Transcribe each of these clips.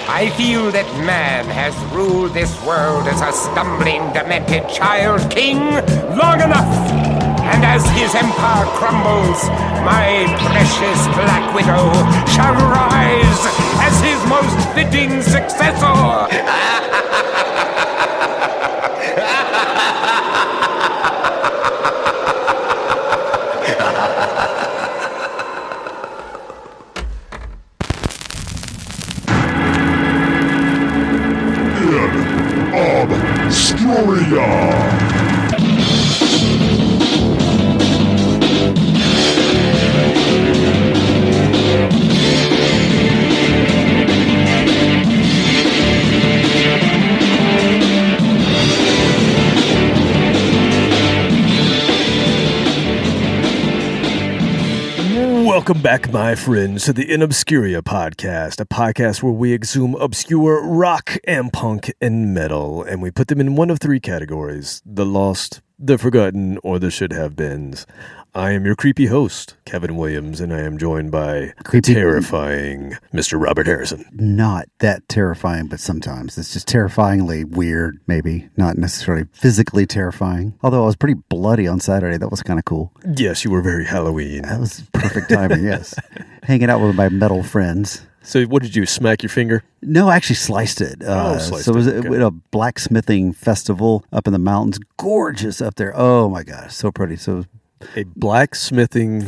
I feel that man has ruled this world as a stumbling, demented child king long enough. And as his empire crumbles, my precious Black Widow shall rise as his most fitting successor. Welcome back, my friends, to the In Obscuria podcast, a podcast where we exhume obscure rock and punk and metal, and we put them in one of three categories: the lost, the forgotten, or the should-have-beens. I am your creepy host, Kevin Williams, and I am joined by terrifying Mr. Robert Harrison. Not that terrifying, but sometimes. It's just terrifyingly weird, maybe. Not necessarily physically terrifying. Although I was pretty bloody on Saturday. That was kind of cool. Yes, you were very Halloween. That was perfect timing, yes. Hanging out with my metal friends. So what did you, smack your finger? No, I actually sliced it. So it was at a blacksmithing festival up in the mountains. Gorgeous up there. Oh, my gosh. So pretty. So a blacksmithing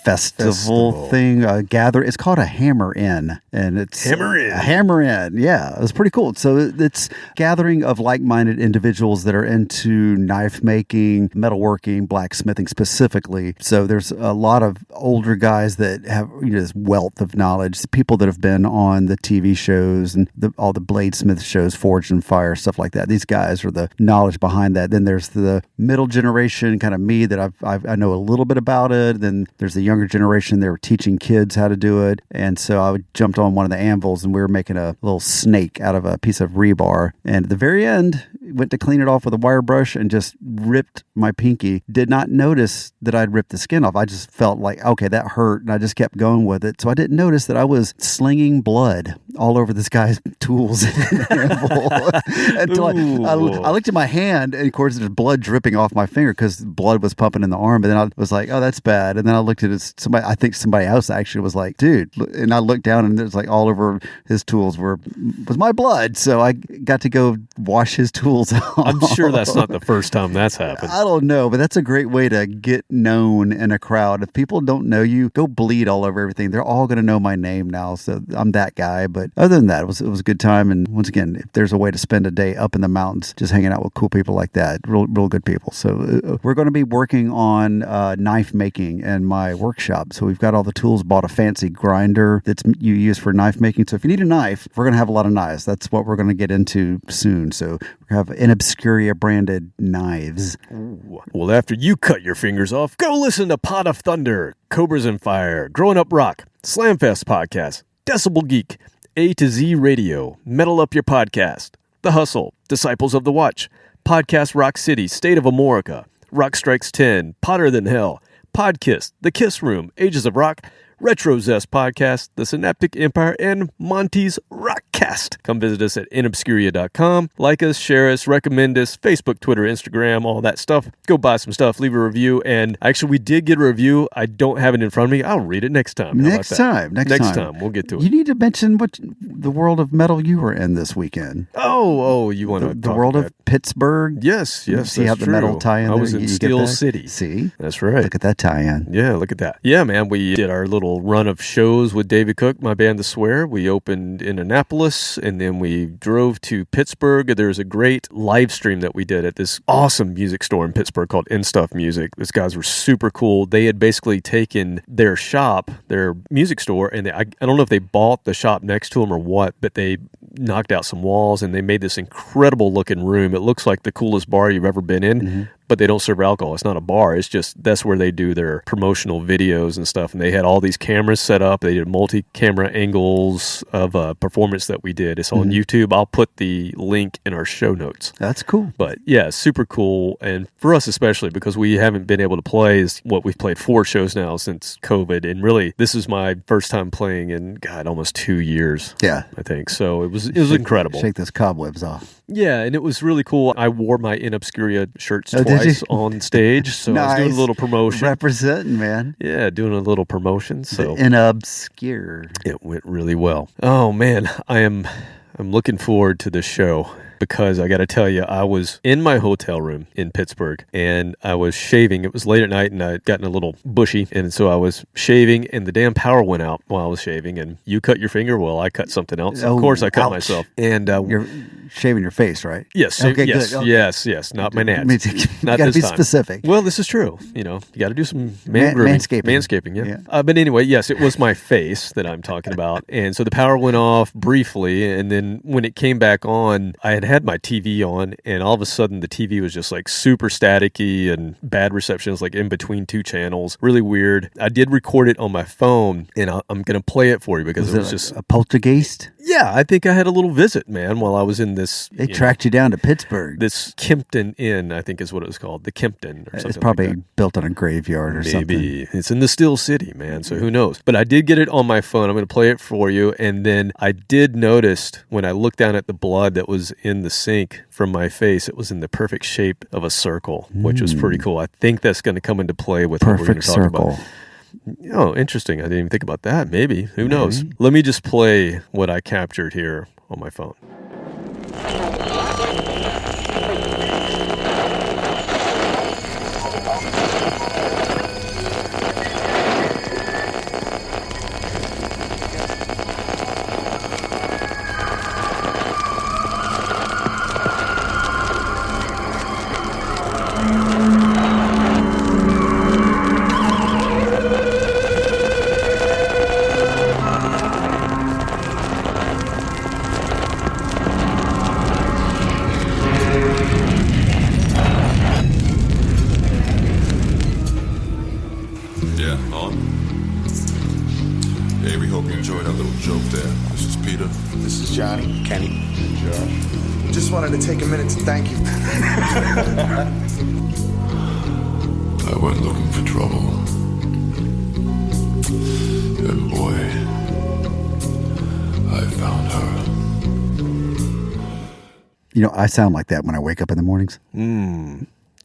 festival thing, gather. It's called a Hammer Inn, and it's Hammer Inn. A Hammer Inn, yeah, it was pretty cool. So it's gathering of like-minded individuals that are into knife making, metalworking, blacksmithing specifically. So there's a lot of older guys that have this wealth of knowledge. People that have been on the TV shows and all the bladesmith shows, Forged in Fire, stuff like that. These guys are the knowledge behind that. Then there's the middle generation, kind of me, that I know a little bit about it. Then there's the younger generation. They were teaching kids how to do it. And so I jumped on one of the anvils and we were making a little snake out of a piece of rebar. And at the very end, went to clean it off with a wire brush and just ripped my pinky. Did not notice that I'd ripped the skin off. I just felt like, okay, that hurt. And I just kept going with it. So I didn't notice that I was slinging blood all over this guy's tools until I looked at my hand, and of course there's blood dripping off my finger because blood was pumping in the arm. And then I was like, oh, that's bad. And then I looked at somebody, I think somebody else actually was like, dude, and I looked down and there's like all over his tools was my blood. So I got to go wash his tools off. I'm sure that's not the first time that's happened. I don't know, but that's a great way to get known in a crowd. If people don't know you, go bleed all over everything. They're all going to know my name now. So I'm that guy. But other than that, it was a good time. And once again, if there's a way to spend a day up in the mountains, just hanging out with cool people like that, real good people. So we're going to be working on knife making in my workshop. So we've got all the tools, bought a fancy grinder that's you use for knife making. So if you need a knife, we're going to have a lot of knives. That's what we're going to get into soon. So we have In Obscuria branded knives. Ooh. Well, after you cut your fingers off, go listen to Pot of Thunder, Cobras and Fire, Growing Up Rock, Slamfest Podcast, Decibel Geek, A to Z Radio, Metal Up Your Podcast, The Hustle, Disciples of the Watch, Podcast Rock City, State of Amorica, Rock Strikes 10, Potter Than Hell, Podkiss, The Kiss Room, Ages of Rock, Retro Zest Podcast, The Synaptic Empire, and Monty's Rockcast. Come visit us at inobscuria.com. Like us, share us, recommend us, Facebook, Twitter, Instagram, all that stuff. Go buy some stuff, leave a review. And actually, we did get a review. I don't have it in front of me. I'll read it next time. Next time. We'll get to it. You need to mention what the world of metal you were in this weekend. You want to the world of Pittsburgh? Yes. See how the metal tie-in I was there? in You get Steele that? City. See? That's right. Look at that tie-in. Yeah, look at that. Yeah, man, we did our little run of shows with David Cook, my band The Swear. We opened in Annapolis, and then we drove to Pittsburgh. There's a great live stream that we did at this awesome music store in Pittsburgh called In Stuff Music. These guys were super cool. They had basically taken their shop, their music store, and I don't know if they bought the shop next to them or what, but they knocked out some walls, and they made this incredible looking room. It looks like the coolest bar you've ever been in. But they don't serve alcohol. It's not a bar. It's just, that's where they do their promotional videos and stuff. And they had all these cameras set up. They did multi-camera angles of a performance that we did. It's on YouTube. I'll put the link in our show notes. That's cool. But yeah, super cool. And for us especially, because we haven't been able to play, is what we've played 4 shows now since COVID. And really, this is my first time playing in, God, almost 2 years. Yeah. I think. So it was incredible. Shake those cobwebs off. Yeah, and it was really cool. I wore my In Obscuria shirts did twice you? on stage, so I was doing a little promotion. Representing, man. Yeah, doing a little promotion. So In obscure. it went really well. Oh man, I'm looking forward to this show. Because I got to tell you, I was in my hotel room in Pittsburgh and I was shaving. It was late at night and I'd gotten a little bushy. And so I was shaving and the damn power went out while I was shaving. And you cut your finger? Well, I cut something else. Of course, I cut ouch. myself. And You're shaving your face, right? yes, Okay, yes, good. Okay. yes. Not my nads. You Not got to this be time. specific. Well, this is true. You got to do some grooming. Manscaping. Yeah. But anyway, yes, it was my face that I'm talking about. And so the power went off briefly. And then when it came back on, I had my TV on. And all of a sudden the TV was just like super staticky and bad reception. It was like in between 2 channels. Really weird. I did record it on my phone and I'm going to play it for you because it was just a poltergeist. Yeah, I think I had a little visit, man, while I was in this. They tracked you down to Pittsburgh. This Kempton Inn, I think is what it was called. The Kempton or something. It's probably like that. built on a graveyard or something. Maybe. It's in the Steele City, man, so who knows. But I did get it on my phone. I'm going to play it for you. And then I did notice when I looked down at the blood that was in the sink from my face, it was in the perfect shape of a circle, which was pretty cool. I think that's going to come into play with what we're going to talk about. Oh, interesting. I didn't even think about that. Maybe. Who knows? Let me just play what I captured here on my phone. Take a minute to thank you. I went looking for trouble. And boy, I found her. I sound like that when I wake up in the mornings.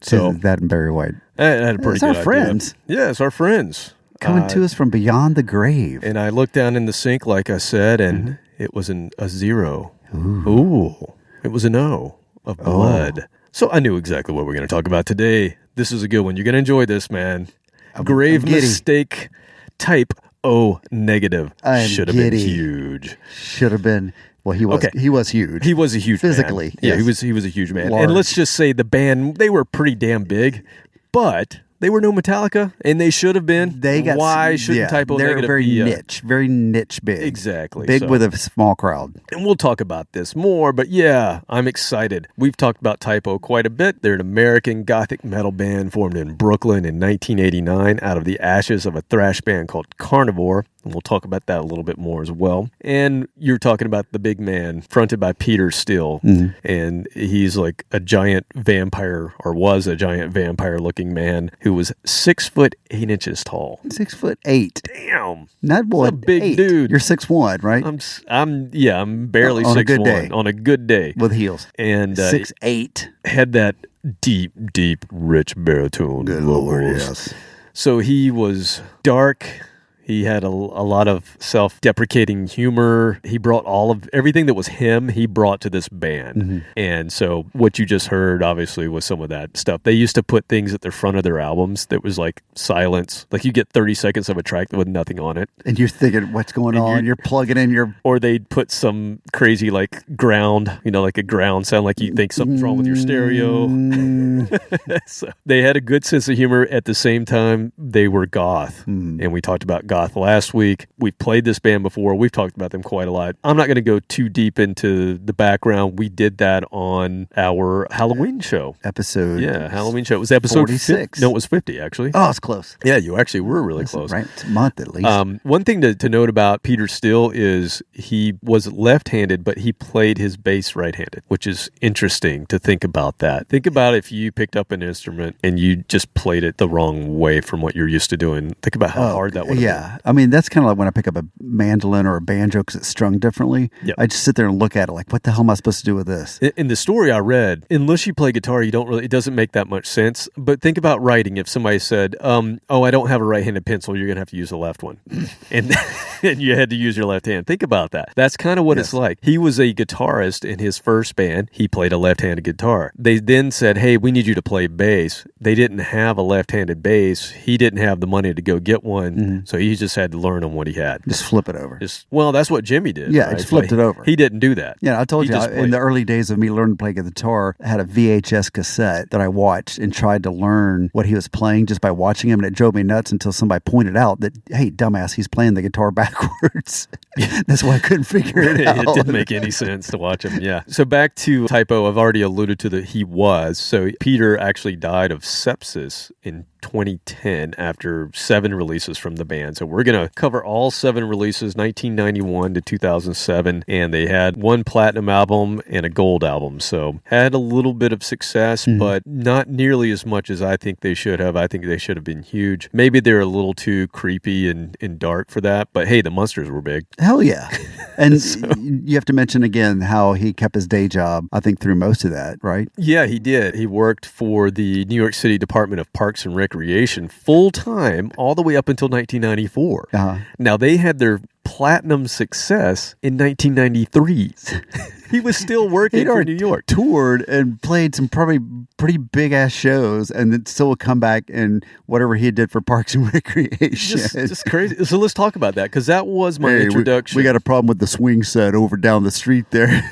So that and Barry White. I had a pretty It's good our idea. friends. Yeah, it's our friends. Coming to us from beyond the grave. And I looked down in the sink, like I said, and it was a 0. Ooh. It was an O of blood. So I knew exactly what we're going to talk about today. This is a good one. You're going to enjoy this, man. Grave I'm giddy. mistake, type O negative. I'm Should have been giddy. huge. Should have been. Well, he was. Okay. He was huge. He was a huge physically. man. Yeah, yes. he was a huge man. Large. And let's just say the band, they were pretty damn big, but they were no Metallica, and they should have been. They got. Why shouldn't type O they're negative very be very niche big. Exactly. Big So- with a small crowd. And we'll talk about this more, but yeah, I'm excited. We've talked about Type O quite a bit. They're an American gothic metal band formed in Brooklyn in 1989 out of the ashes of a thrash band called Carnivore, and we'll talk about that a little bit more as well. And you're talking about the big man fronted by Peter Steele, and he's like a giant vampire, or was a giant vampire-looking man who was 6'8" tall. 6'8". Damn, Not boy, a big 8. dude. You're 6'1", right? I'm barely On a 6'1" good day. on a good day, With heels. and 6'8". had that deep, rich baritone. Good Lord, vocals. yes. So he was dark. He had a lot of self-deprecating humor. He brought everything that was him, he brought to this band. And so what you just heard, obviously, was some of that stuff. They used to put things at the front of their albums that was like silence. Like you get 30 seconds of a track with nothing on it. And you're thinking, what's going on? You're plugging in your... Or they'd put some crazy like ground, like a ground sound, like you think something's wrong with your stereo. So they had a good sense of humor. At the same time, they were goth. And we talked about goth last week. We've played this band before. We've talked about them quite a lot. I'm not going to go too deep into the background. We did that on our Halloween show. Halloween show. It was episode 46. No, it was 50, actually. Oh, it's close. Yeah, you actually were really close. Right. It's a month at least. One thing to note about Peter Steele is he was left-handed, but he played his bass right-handed, which is interesting to think about that. Think about if you picked up an instrument and you just played it the wrong way from what you're used to doing. Think about how hard that would have been. I mean, that's kind of like when I pick up a mandolin or a banjo because it's strung differently. Yep. I just sit there and look at it like, what the hell am I supposed to do with this? In the story I read, unless you play guitar, it doesn't make that much sense. But think about writing. If somebody said, I don't have a right-handed pencil, you're going to have to use the left one. and you had to use your left hand. Think about that. That's kind of what it's like. He was a guitarist in his first band. He played a left-handed guitar. They then said, hey, we need you to play bass. They didn't have a left-handed bass. He didn't have the money to go get one. So he just had to learn on what he had. Just flip it over. That's what Jimmy did. Yeah, right? just flipped it over. He didn't do that. Yeah, I told He you, just in played. the early days of me learning to play guitar, I had a VHS cassette that I watched and tried to learn what he was playing just by watching him, and it drove me nuts until somebody pointed out that, hey, dumbass, he's playing the guitar backwards. That's why I couldn't figure it out. It didn't make any sense to watch him, yeah. So back to Typo, I've already alluded to that he was. So Peter actually died of sepsis in 2010 after 7 releases from the band. So we're going to cover all 7 releases, 1991 to 2007, and they had 1 platinum album and a gold album. So had a little bit of success, but not nearly as much as I think they should have. I think they should have been huge. Maybe they're a little too creepy and dark for that, but hey, the Monsters were big. Hell yeah. And you have to mention again how he kept his day job, I think, through most of that, right? Yeah, he did. He worked for the New York City Department of Parks and Recreation full-time all the way up until 1994. Now, they had their platinum success in 1993. He was still working for New York. Toured and played some probably pretty big-ass shows, and then still would come back and whatever he did for Parks and Recreation. Just crazy. So let's talk about that, because that was my introduction. We got a problem with the swing set over down the street there.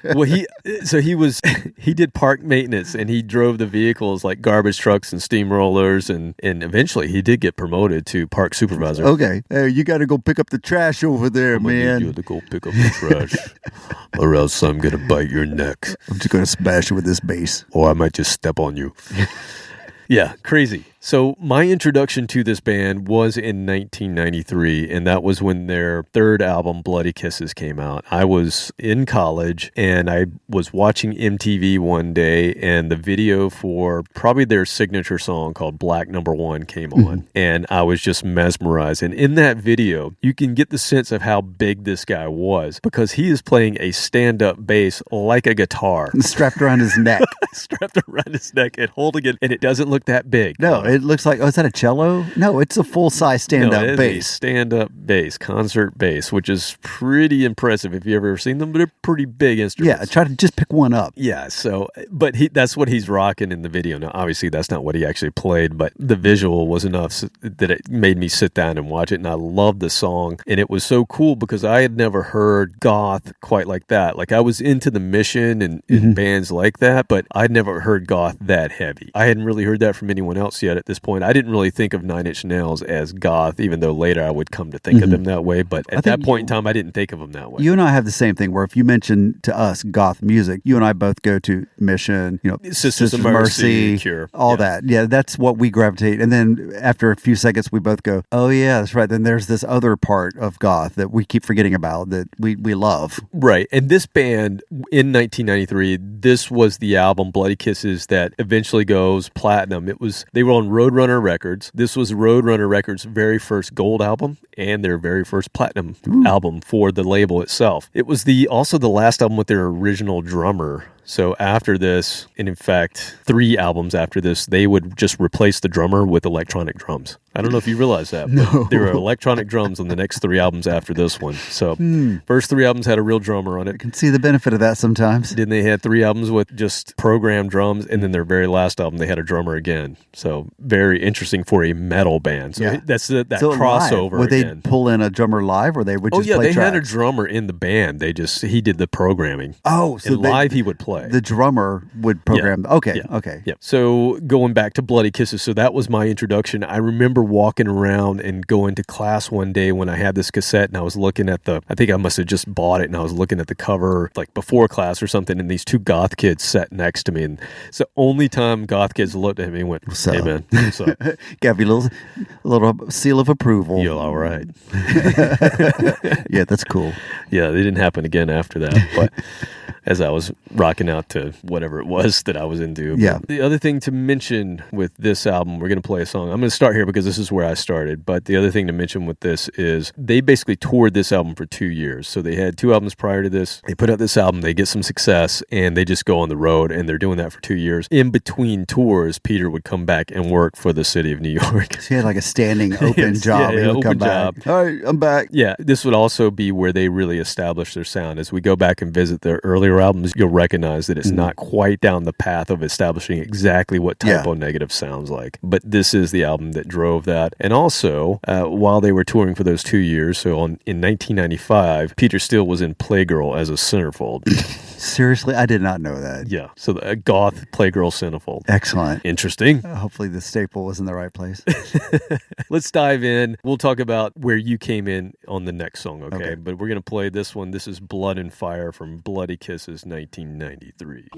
Well, he did park maintenance, and he drove the vehicles like garbage trucks and steamrollers, and eventually he did get promoted to park supervisor. Okay. Hey, you got to go pick up the trash over there, I'm gonna man. need you to go pick up the trash, or else I'm going to bite your neck. I'm just going to smash it with this bass. Or I might just step on you. Yeah, crazy. So my introduction to this band was in 1993, and that was when their third album, Bloody Kisses, came out. I was in college, and I was watching MTV one day, and the video for probably their signature song called Black Number One came on, and I was just mesmerized. And in that video, you can get the sense of how big this guy was, because he is playing a stand-up bass like a guitar. Strapped around his neck. Strapped around his neck and holding it, and it doesn't look that big. No, it looks like, is that a cello? No, it's a full-size stand-up bass. Stand-up bass, concert bass, which is pretty impressive if you've ever seen them, but they're pretty big instruments. Yeah, try to just pick one up. Yeah, so, but that's what he's rocking in the video. Now, obviously, that's not what he actually played, but the visual was enough that it made me sit down and watch it, and I loved the song, and it was so cool because I had never heard goth quite like that. Like, I was into the Mission and bands like that, but I'd never heard goth that heavy. I hadn't really heard that from anyone else yet. at this point. I didn't really think of Nine Inch Nails as goth, even though later I would come to think of them that way. But at that point in time, I didn't think of them that way. You and I have the same thing where if you mention to us goth music, you and I both go to Mission, Sisters of Mercy, Cure. all that. Yeah, that's what we gravitate. And then after a few seconds, we both go, oh yeah, that's right. Then there's this other part of goth that we keep forgetting about that we love. Right. And this band in 1993, this was the album Bloody Kisses that eventually goes platinum. They were on Roadrunner Records. This was Roadrunner Records' very first gold album and their very first platinum album for the label itself. It was also the last album with their original drummer. So after this, and in fact, 3 albums after this, they would just replace the drummer with electronic drums. I don't know if you realize that, but there were electronic drums on the next 3 albums after this one. So first 3 albums had a real drummer on it. I can see the benefit of that sometimes. Then they had 3 albums with just programmed drums, and then their very last album, they had a drummer again. So very interesting for a metal band. So that's that crossover. Live. Would they pull in a drummer live, or they would just play they tracks? had a drummer in the band. He did the programming. Oh, so live he would play. The drummer would program. Yeah. Okay. Yeah. So going back to Bloody Kisses, so that was my introduction. I remember walking around and going to class one day when I had this cassette and I was looking at I think I must have just bought it and I was looking at the cover like before class or something, and these 2 goth kids sat next to me, and it's the only time goth kids looked at me and went, "Hey man, what's up?" Gave you a little seal of approval. You're all right. Yeah, that's cool. Yeah, they didn't happen again after that, but as I was rocking out to whatever it was that I was into. Yeah. But the other thing to mention with this album, we're going to play a song. I'm going to start here because this is where I started. But the other thing to mention with this is they basically toured this album for 2 years. So they had 2 albums prior to this. They put out this album, they get some success, and they just go on the road, and they're doing that for 2 years. In between tours, Peter would come back and work for the city of New York. So he had like a standing open job. Yeah, he would open come job. back. All right, I'm back. Yeah, this would also be where they really established their sound. As we go back and visit their earlier albums, you'll recognize that it's not quite down the path of establishing exactly what Typo Negative sounds like. But this is the album that drove that. And also, while they were touring for those 2 years, so in 1995, Peter Steele was in Playgirl as a centerfold. Seriously? I did not know that. Yeah, so a goth Playgirl centerfold. Excellent. Interesting. Hopefully the staple was in the right place. Let's dive in. We'll talk about where you came in on the next song, okay? But we're going to play this one. This is Blood and Fire from Bloody Kisses 1993.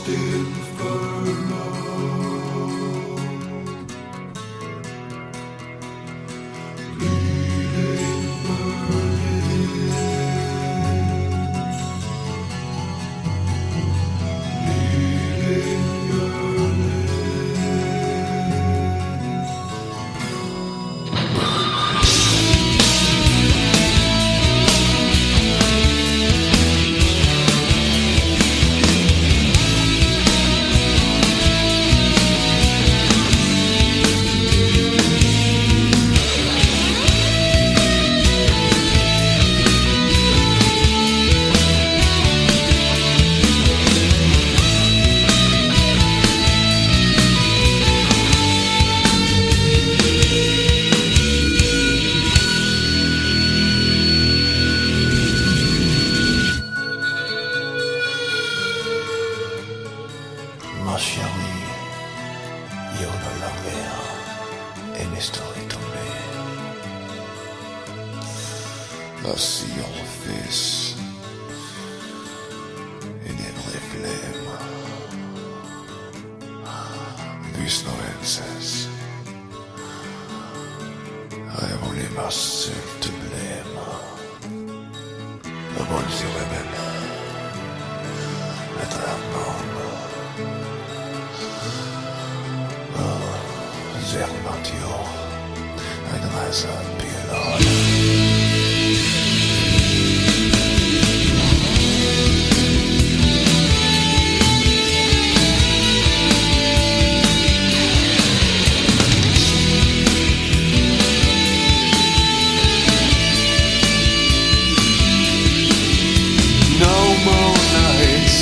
lost inferno. Ma chérie, io non la vera e ne sto tombé. I see your face in every flame. There's no answers. I have only myself to blame. A bunch of women that I have known. They're not you. I'd rather be alone. No more nights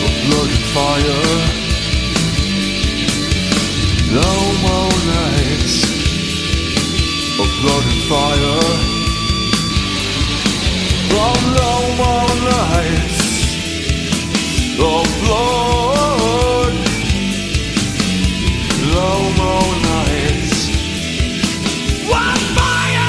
of blood and fire. No more nights of blood and fire. Oh, no more nights of blood. No more nights of fire.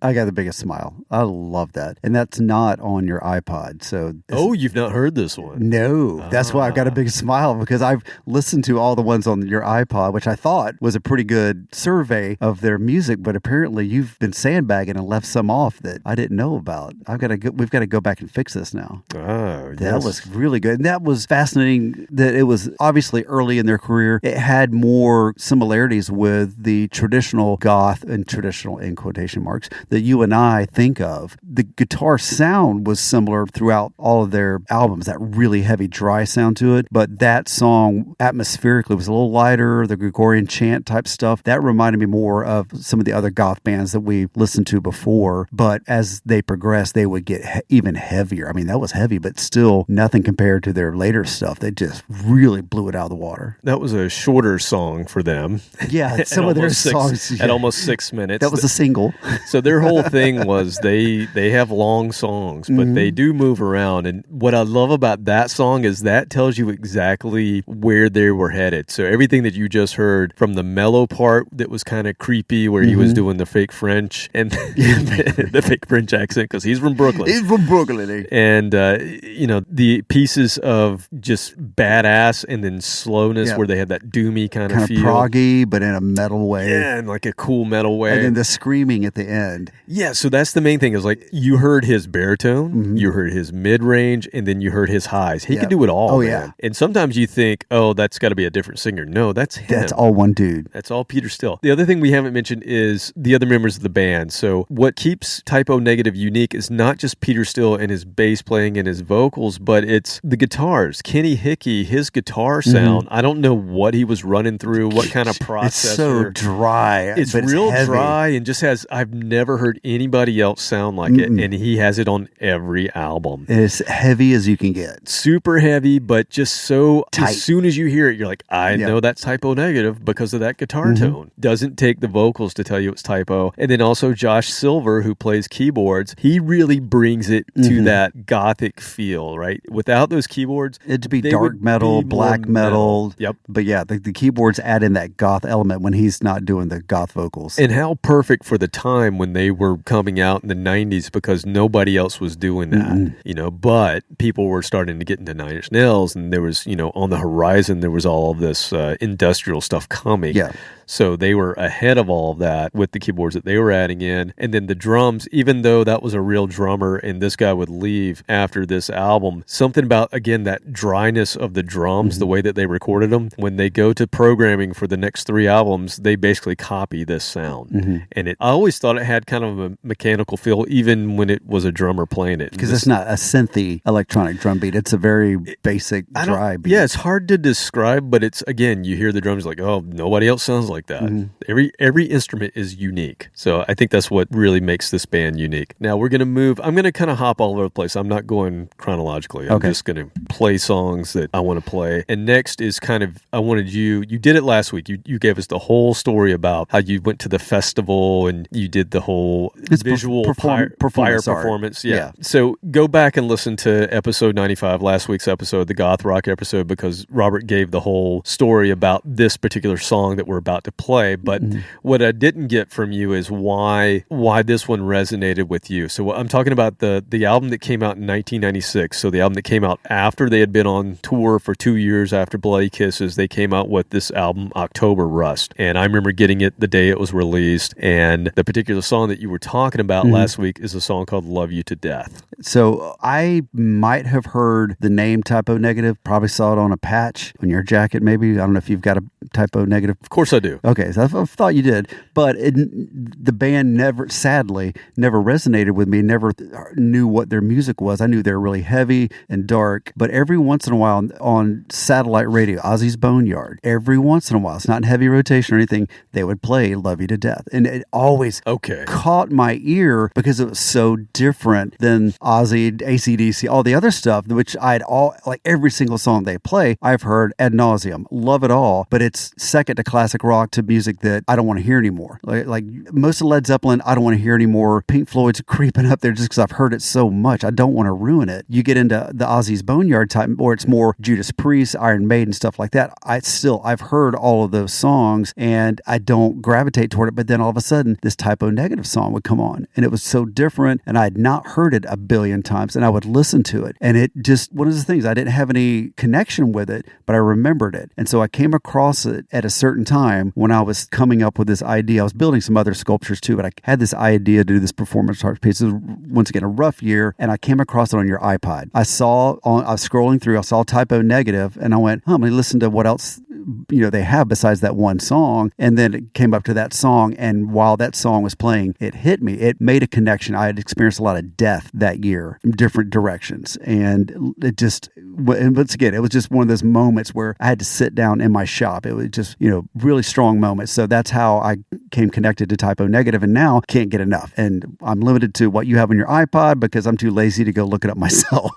I got the biggest smile. I love that. And that's not on your iPod. So Oh, you've not heard this one? no, that's why I've got a big smile, because I've listened to all the ones on your iPod, which I thought was a pretty good survey of their music, but apparently you've been sandbagging and left some off that I didn't know about. We've got to go back and fix this now. Oh, That was really good. And that was fascinating that it was obviously early in their career. It had more similarities with the traditional goth and traditional in quotation marks that you and I think of. The guitar sound was similar throughout all of their albums, that really heavy dry sound to it. But that song atmospherically was a little lighter, the Gregorian chant type stuff. That reminded me more of some of the other goth bands that we listened to before. But as they progressed, they would get even heavier. I mean, that was heavy, but still nothing compared to their later stuff. They just really blew it out of the water. That was a shorter song for them. Yeah, some of their songs. At almost 6 minutes. That was a single. So their whole thing was they have long songs, but they do move around. And what I love about that song is that tells you exactly where they were headed. So everything that you just heard, from the mellow part that was kind of creepy, where he was doing the fake French and the fake French accent, because he's from Brooklyn. He's from Brooklyn. Eh? And, the pieces of just badass and then slowness, where they had that doomy kind of feel. Proggy, but in a metal way. Yeah, in like a cool metal way. And then the screaming at the end. Yeah, so that's the main thing, is like you heard his baritone, you heard his mid-range, and then you heard his highs. He could do it all, Oh, man. yeah. And sometimes you think, oh, that's got to be a different singer. No, that's him. That's all one dude. That's all Peter Steele. The other thing we haven't mentioned is the other members of the band. So what keeps Typo Negative unique is not just Peter Steele and his bass playing and his vocals, but it's the guitars. Kenny Hickey, his guitar sound, I don't know what he was running through, what kind of processor. It's so dry. It's but real heavy. dry and just has, I've never heard anybody else sound like it, and he has it on every album. As heavy as you can get. Super heavy, but just so tight. As soon as you hear it, you're like, I know that's Typo Negative because of that guitar tone. Doesn't take the vocals to tell you it's Typo. And then also Josh Silver, who plays keyboards, he really brings it to that gothic feel, right? Without those keyboards, it'd be dark metal, black metal. Yep. But yeah, the keyboards add in that goth element when he's not doing the goth vocals. And how perfect for the time when they were coming out in the 90s, because nobody else was doing that, you know, but people were starting to get into Nine Inch Nails, and there was, you know, on the horizon, there was all of this industrial stuff coming. Yeah. So they were ahead of all of that with the keyboards that they were adding in. And then the drums, even though that was a real drummer and this guy would leave after this album, something about, again, that dryness of the drums, the way that they recorded them, when they go to programming for the next 3 albums, they basically copy this sound. And I always thought it had kind of a mechanical feel, even when it was a drummer playing it. Because it's not a synthy electronic drum beat. It's a very basic, dry beat. Yeah, it's hard to describe, but it's, again, you hear the drums like, oh, nobody else sounds like that. Every instrument is unique. So I think that's what really makes this band unique. Now we're going to move. I'm going to kind of hop all over the place. I'm not going chronologically. I'm just going to play songs that I want to play. And next is kind of, I wanted you did it last week. You gave us the whole story about how you went to the festival and you did the whole visual fire performance. Yeah. So go back and listen to episode 95, last week's episode, the goth rock episode, because Robert gave the whole story about this particular song that we're about to play. But what I didn't get from you is why this one resonated with you. So I'm talking about the album that came out in 1996. So the album that came out after they had been on tour for 2 years after Bloody Kisses. They came out with this album, October Rust. And I remember getting it the day it was released. And the particular song that you were talking about last week is a song called Love You to Death. So I might have heard the name Typo Negative, probably saw it on a patch on your jacket maybe. I don't know if you've got a Typo Negative. Of course I do. Okay, so I thought you did. But the band sadly, never resonated with me, never knew what their music was. I knew they were really heavy and dark. But every once in a while on satellite radio, Ozzy's Boneyard, every once in a while, it's not in heavy rotation or anything, they would play Love You to Death. And it always caught my ear because it was so different than Ozzy, AC/DC, all the other stuff, which like every single song they play, I've heard ad nauseum, love it all, but it's second to classic rock to music that I don't want to hear anymore. Like most of Led Zeppelin, I don't want to hear anymore. Pink Floyd's creeping up there just because I've heard it so much. I don't want to ruin it. You get into the Ozzy's Boneyard type, or it's more Judas Priest, Iron Maiden, stuff like that. I've heard all of those songs and I don't gravitate toward it. But then all of a sudden, this Typo Negative song would come on and it was so different and I had not heard it a billion times and I would listen to it. And it just, one of the things, I didn't have any connection with it, but I remembered it. And so I came across it at a certain time when I was coming up with this idea. I was building some other sculptures too, but I had this idea to do this performance art piece. It was, once again, a rough year, and I came across it on your iPod. I was scrolling through, I saw Typo Negative, and I went, I'm going to listen to what else they have besides that one song. And then it came up to that song, and while that song was playing, it hit me. It made a connection. I had experienced a lot of death that year in different directions, and it just, and once again, it was just one of those moments where I had to sit down in my shop. It was just, really strong moments. So that's how I came connected to Typo Negative, and now can't get enough. And I'm limited to what you have on your iPod because I'm too lazy to go look it up myself.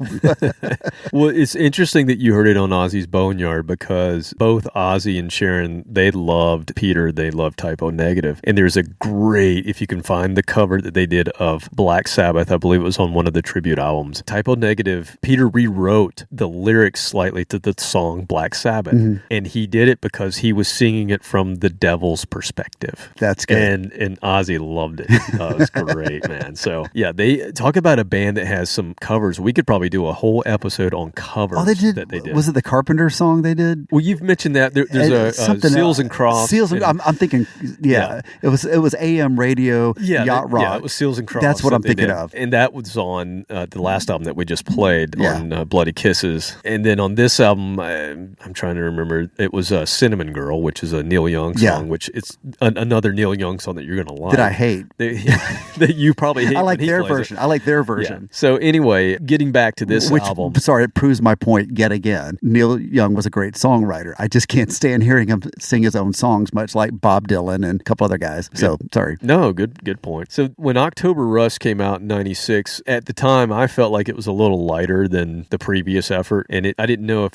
Well, it's interesting that you heard it on Ozzy's Boneyard, because both Ozzy and Sharon, they loved Peter, they loved Typo Negative. And there's a great, if you can find the cover that they did of Black Sabbath, I believe it was on one of the tribute albums. Typo Negative, Peter rewrote the lyrics slightly to the song Black Sabbath. And he did it because he was singing it from the devil's perspective. That's good. And Ozzy loved it. It was great, man. So yeah, they talk about a band that has some covers. We could probably do a whole episode on covers that they did. Was it the Carpenter song they did? Well, you've mentioned that. There's a Seals and Crofts. I'm thinking, it was AM radio, yacht rock. Yeah, it was Seals and Crofts. That's what I'm thinking of. And that was on the last album that we just played on Bloody Kisses. Kisses. And then on this album, I'm trying to remember, it was Cinnamon Girl, which is a Neil Young song, which it's another Neil Young song that you're going to like. That I hate. That you probably hate. I like their version. I like their version. Yeah. So anyway, getting back to this album. Sorry, it proves my point yet again. Neil Young was a great songwriter. I just can't stand hearing him sing his own songs, much like Bob Dylan and a couple other guys. So, sorry. No, good point. So when October Rust came out in 96, at the time, I felt like it was a little lighter than the previous effort. And I didn't know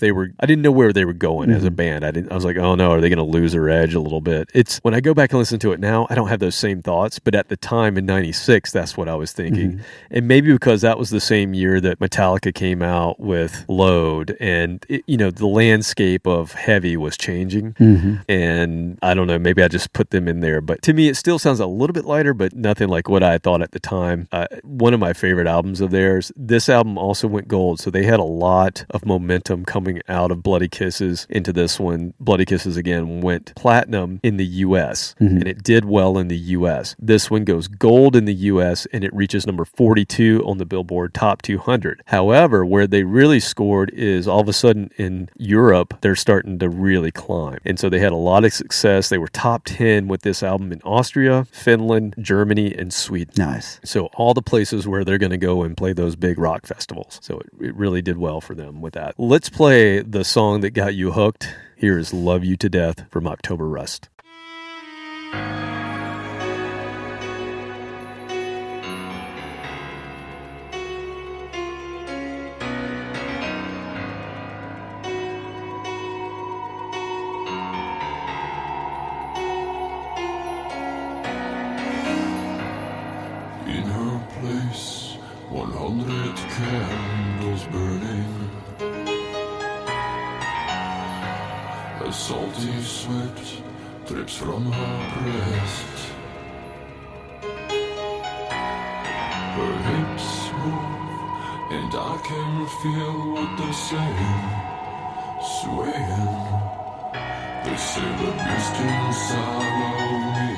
where they were going as a band. I was like, oh no, are they going to lose their edge a little bit? When I go back and listen to it now, I don't have those same thoughts. But at the time in 96, that's what I was thinking. And maybe because that was the same year that Metallica came out with Load, and the landscape of heavy was changing. And I don't know, maybe I just put them in there. But to me, it still sounds a little bit lighter, but nothing like what I thought at the time. One of my favorite albums of theirs. This album also went gold, so they had a lot of momentum coming out of Bloody Kisses into this one. Bloody Kisses, again, went platinum in the U.S., and it did well in the U.S. This one goes gold in the U.S., and it reaches number 42 on the Billboard Top 200. However, where they really scored is all of a sudden in Europe, they're starting to really climb. And so they had a lot of success. They were top 10 with this album in Austria, Finland, Germany, and Sweden. Nice. So all the places where they're going to go and play those big rock festivals. So it really did well for them with that. Let's play the song that got you hooked. Here is Love You to Death from October Rust. In her place, 100 candles burning. A salty sweat drips from her breast. Her hips move, and I can feel what they're saying, swaying. They say the beast inside of me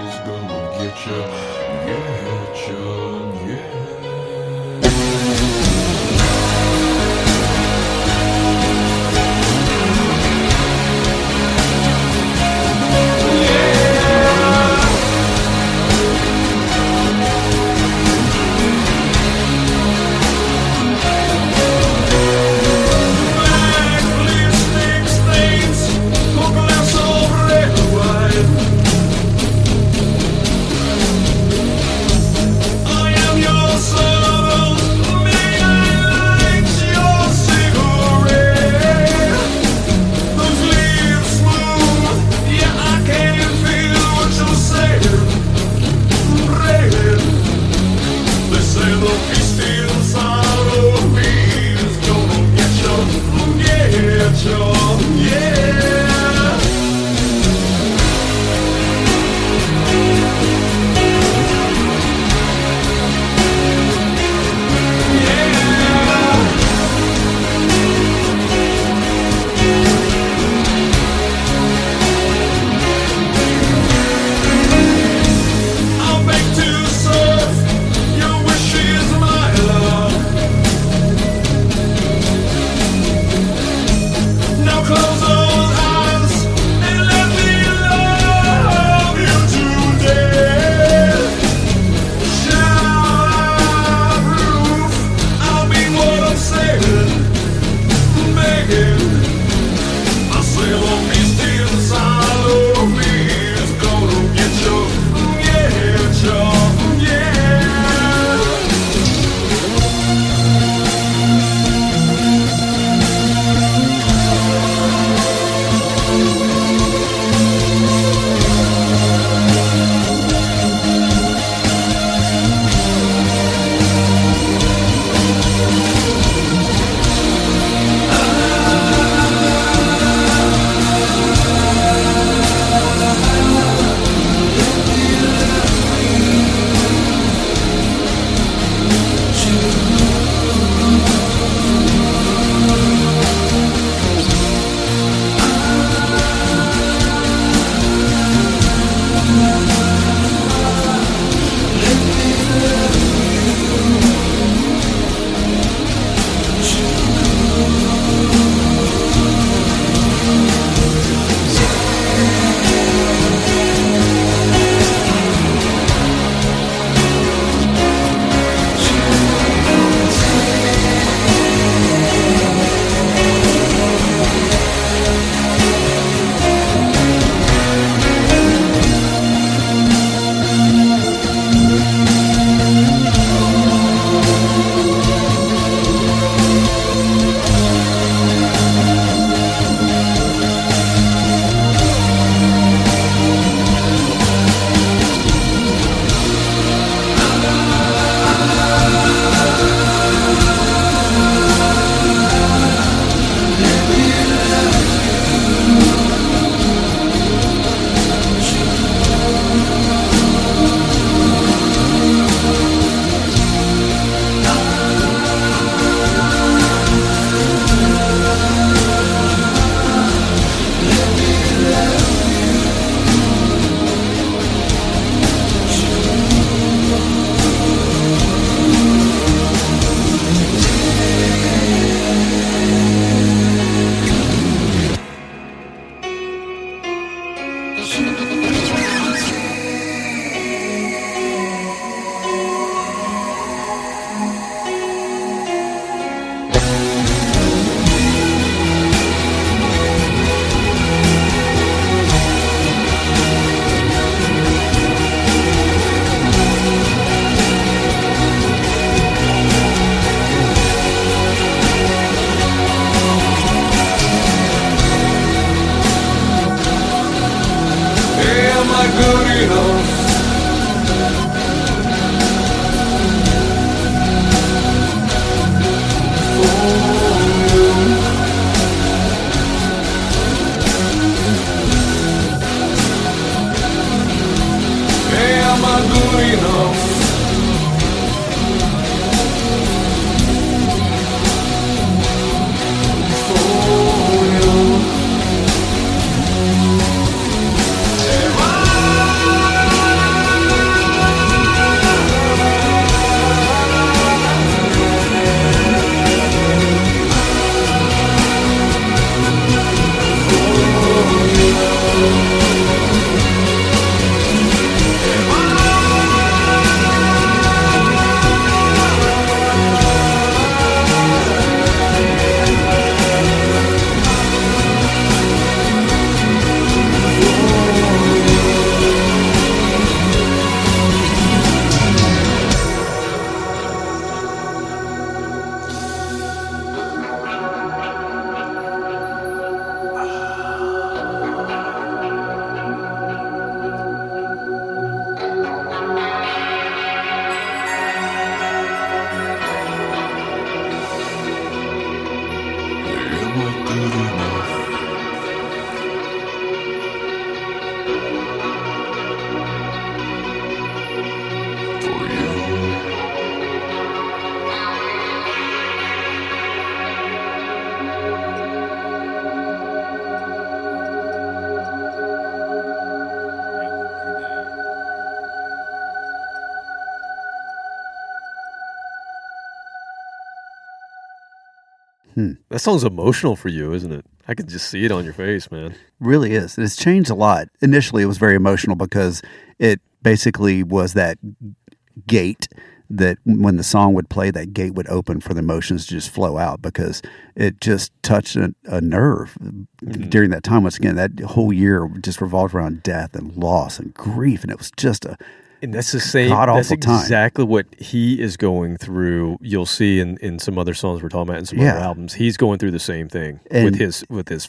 is gonna get you, yeah. I am your Am I good enough? Am I good enough? That song's emotional for you, isn't it? I can just see it on your face, man. Really is. It's changed a lot. Initially, it was very emotional because it basically was that gate that when the song would play, that gate would open for the emotions to just flow out because it just touched a nerve during that time. Once again, that whole year just revolved around death and loss and grief, and it was just and that's the same. That's exactly what he is going through. You'll see in some other songs we're talking about in some other albums. He's going through the same thing with his family, with his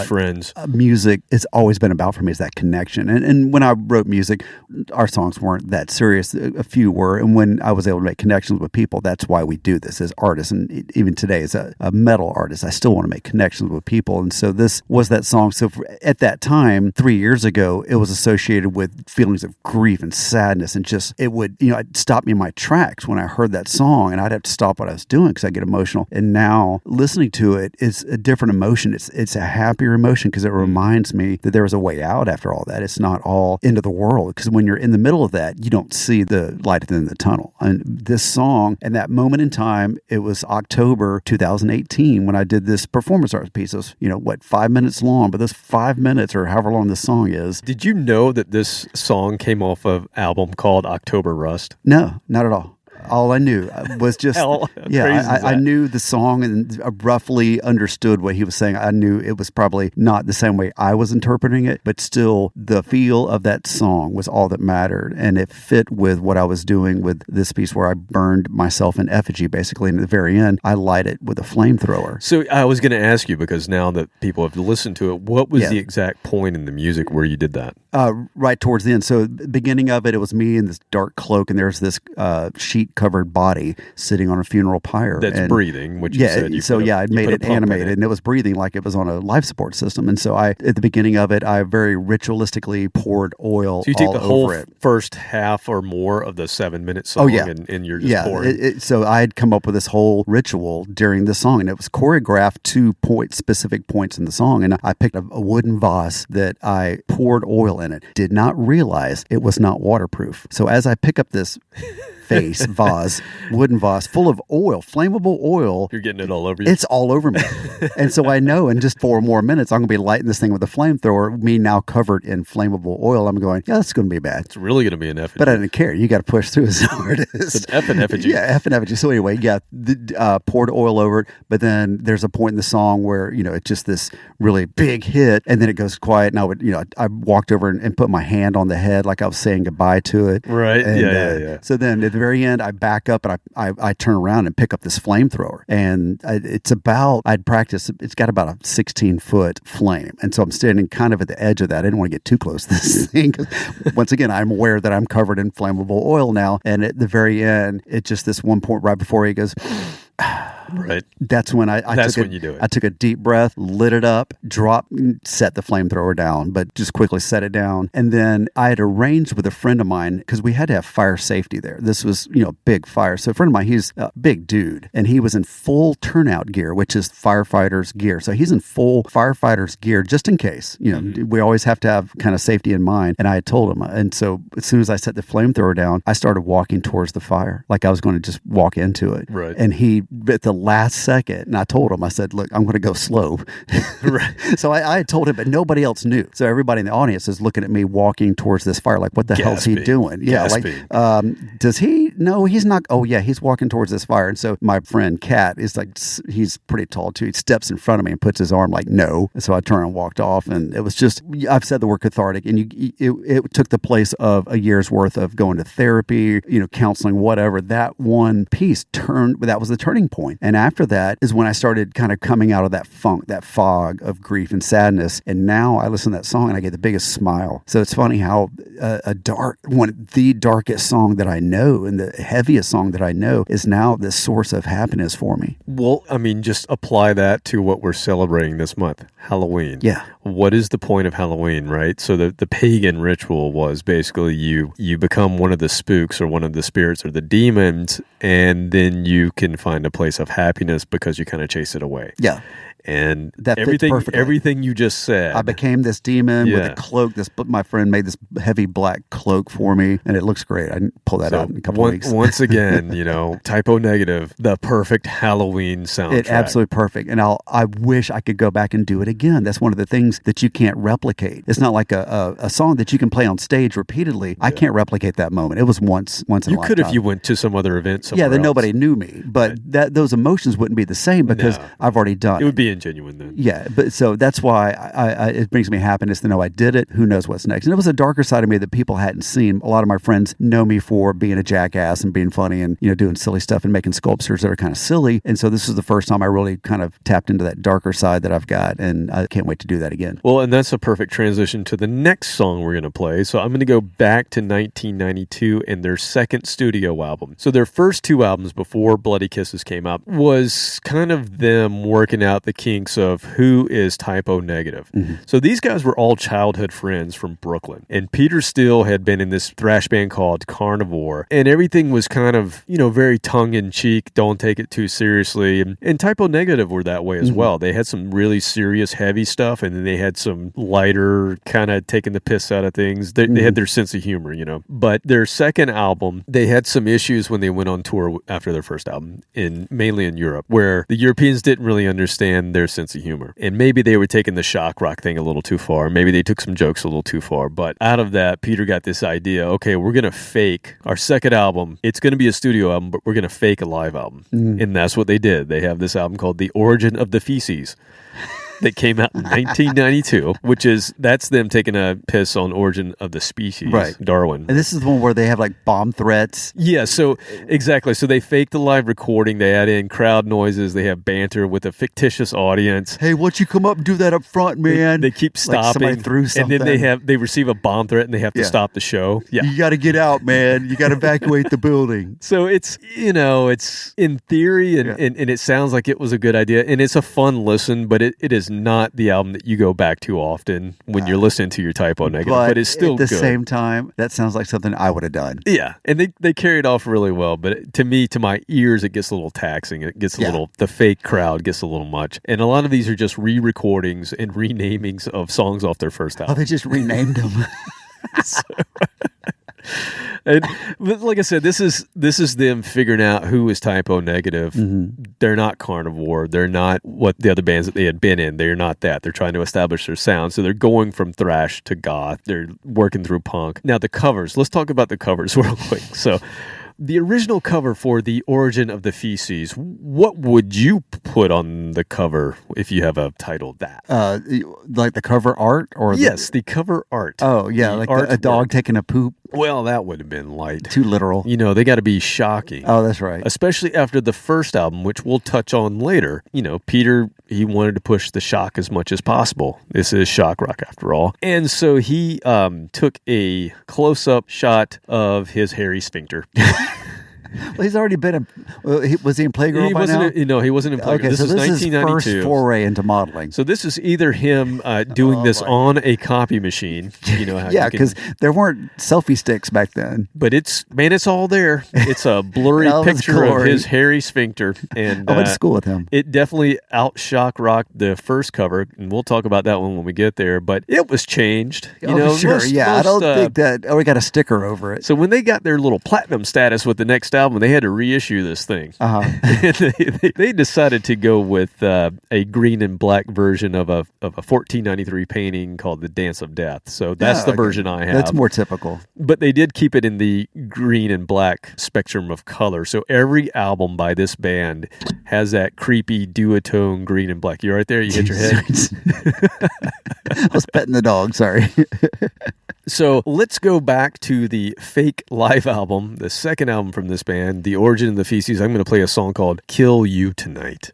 friends. Music has always been about for me is that connection. And when I wrote music, our songs weren't that serious. A few were. And when I was able to make connections with people, that's why we do this as artists. And even today, as a metal artist, I still want to make connections with people. And so this was that song. So at that time, 3 years ago, it was associated with feelings of grief and sadness, and just it would it'd stop me in my tracks when I heard that song, and I'd have to stop what I was doing because I get emotional. And now listening to it is a different emotion. It's a happier emotion because it reminds me that there was a way out after all that. It's not all end of the world, because when you're in the middle of that, you don't see the light at the end of the tunnel. And this song and that moment in time, it was October 2018 when I did this performance art piece. It was 5 minutes long, but this 5 minutes or however long this song is. Did you know that this song came off of album called October Rust? No, not at all. All I knew was just, I knew the song and roughly understood what he was saying. I knew it was probably not the same way I was interpreting it, but still the feel of that song was all that mattered. And it fit with what I was doing with this piece where I burned myself in effigy, basically. And at the very end, I light it with a flamethrower. So I was going to ask you, because now that people have listened to it, what was the exact point in the music where you did that? Right towards the end. So beginning of it, it was me in this dark cloak, and there's this sheet-covered body sitting on a funeral pyre. That's breathing, which you said. I made it animated, and it was breathing like it was on a life support system. And so at the beginning of it, I very ritualistically poured oil. So you take all the whole over it. First half or more of the 7-minute song, and you're just pouring. So I had come up with this whole ritual during the song, and it was choreographed to specific points in the song. And I picked a wooden vase that I poured oil in it. Did not realize it was not waterproof. So as I pick up this face wooden vase full of oil, flammable oil. You're getting it all over you. It's all over me. And so I know in just 4 more minutes, I'm going to be lighting this thing with a flamethrower, me now covered in flammable oil. I'm going, yeah, that's going to be bad. It's really going to be an effigy. But I didn't care. You got to push through as hard as It's an effing effigy. Yeah, effing effigy. So anyway, poured oil over it. But then there's a point in the song where, it's just this really big hit, and then it goes quiet. And I walked over and put my hand on the head like I was saying goodbye to it. Right. And, Yeah. So then at the very end, I back up and I turn around and pick up this flamethrower. And I'd practiced, it's got about a 16-foot flame. And so I'm standing kind of at the edge of that. I didn't want to get too close to this thing. 'Cause once again, I'm aware that I'm covered in flammable oil now. And at the very end, it's just this one point right before he goes... Right. That's when when you do it. I took a deep breath, lit it up, set the flamethrower down, but just quickly set it down. And then I had arranged with a friend of mine, because we had to have fire safety there. This was, big fire. So a friend of mine, he's a big dude, and he was in full turnout gear, which is firefighter's gear. So he's in full firefighter's gear just in case. We always have to have kind of safety in mind. And I had told him. And so as soon as I set the flamethrower down, I started walking towards the fire, like I was going to just walk into it. Right. And he, at the last second, and I told him, I said, look, I'm going to go slow. Right. So I had told him, but nobody else knew. So everybody in the audience is looking at me walking towards this fire, like, what the hell is he doing? Yeah, does he? No, he's not. Oh, yeah, he's walking towards this fire. And so my friend Kat is like, he's pretty tall too. He steps in front of me and puts his arm like, no. And so I turned and walked off. And it was just, I've said the word cathartic, and it took the place of a year's worth of going to therapy, counseling, whatever. That one piece that was the turning point. And after that is when I started kind of coming out of that funk, that fog of grief and sadness. And now I listen to that song and I get the biggest smile. So it's funny how the darkest song that I know and the heaviest song that I know is now this source of happiness for me. Well, I mean, just apply that to what we're celebrating this month, Halloween. Yeah. What is the point of Halloween, right? So the pagan ritual was basically you become one of the spooks or one of the spirits or the demons, and then you can find a place of happiness because you kind of chase it away. Yeah. And that fits perfectly. Everything you just said. I became this demon with a cloak. My friend made this heavy black cloak for me, and it looks great. I can pull that out in a couple of weeks. Once again, Typo Negative, the perfect Halloween soundtrack. It's absolutely perfect. And I wish I could go back and do it again. That's one of the things that you can't replicate. It's not like a song that you can play on stage repeatedly. I can't replicate that moment. It was once in a lifetime. You could if you went to some other event somewhere then else. nobody knew me. But those emotions wouldn't be the same because I've already done it. It would be ingenuine then. Yeah, but so that's why it brings me happiness to know I did it. Who knows what's next? And it was a darker side of me that people hadn't seen. A lot of my friends know me for being a jackass and being funny and doing silly stuff and making sculptures that are kind of silly. And so this is the first time I really kind of tapped into that darker side that I've got, and I can't wait to do that again. Well, and that's a perfect transition to the next song we're going to play. So I'm going to go back to 1992 and their second studio album. So their first 2 albums before Bloody Kisses came out was kind of them working out the kinks of who is Typo Negative. Mm-hmm. So these guys were all childhood friends from Brooklyn. And Peter Steele had been in this thrash band called Carnivore. And everything was kind of, very tongue-in-cheek, don't take it too seriously. And Typo Negative were that way as well. They had some really serious, heavy stuff, and then they had some lighter, kind of taking the piss out of things. They had their sense of humor, But their second album, they had some issues when they went on tour after their first album, mainly in Europe, where the Europeans didn't really understand their sense of humor. And maybe they were taking the shock rock thing a little too far. Maybe they took some jokes a little too far. But out of that, Peter got this idea, okay, we're going to fake our second album. It's going to be a studio album, but we're going to fake a live album. And that's what they did. They have this album called The Origin of the Feces that came out in 1992, that's them taking a piss on Origin of the Species, right. Darwin. And this is the one where they have like bomb threats. Yeah, so exactly. So they fake the live recording, they add in crowd noises, they have banter with a fictitious audience. Hey, why don't you come up and do that up front, man? They keep stopping. Like somebody threw something. And then they receive a bomb threat and they have to stop the show. Yeah. You got to get out, man. You got to evacuate the building. So it's, it's in theory and it sounds like it was a good idea and it's a fun listen, but it is not the album that you go back to often when you're listening to your Typo Negative, but it's still good. At the same time, that sounds like something I would have done. Yeah, and they carry it off really well, but to my ears, it gets a little taxing. It gets a little, the fake crowd gets a little much. And a lot of these are just re-recordings and renamings of songs off their first album. Oh, they just renamed them. But like I said, this is them figuring out who is typo negative. They're not carnivore. They're not what the other bands that they had been in. They're not that. They're trying to establish their sound. So they're going from thrash to goth. They're working through punk. Now the covers. Let's talk about the covers real quick. So the original cover for The Origin of the Feces, what would you put on the cover if you have a title that? Like the cover art? Or the cover art. Oh, yeah, like a dog taking a poop. Well, that would have been light. Too literal. You know, they got to be shocking. Oh, that's right. Especially after the first album, which we'll touch on later. You know, Peter, he wanted to push the shock as much as possible. This is shock rock after all. And so he took a close-up shot of his hairy sphincter. Well, he's already been was he in Playgirl by now? He wasn't in Playgirl. Okay, this so is this is 1992. his first foray into modeling. So this is either him doing this on a copy machine. You know how yeah, because there weren't selfie sticks back then. But it's all there. It's a blurry picture of his hairy sphincter. And I went to school with him. It definitely out shock rocked the first cover, and we'll talk about that one when we get there. But it was changed. Sure. I don't think that. Oh, we got a sticker over it. So when they got their little platinum status with the next album, they had to reissue this thing. They decided to go with a green and black version of a 1493 painting called The Dance of Death. So that's the version I have. That's more typical. But they did keep it in the green and black spectrum of color. So every album by this band has that creepy duotone green and black. You right there? You hit your head? I was petting the dog. Sorry. So let's go back to the fake live album, the second album from this band, The Origin of the Feces. I'm going to play a song called Kill You Tonight.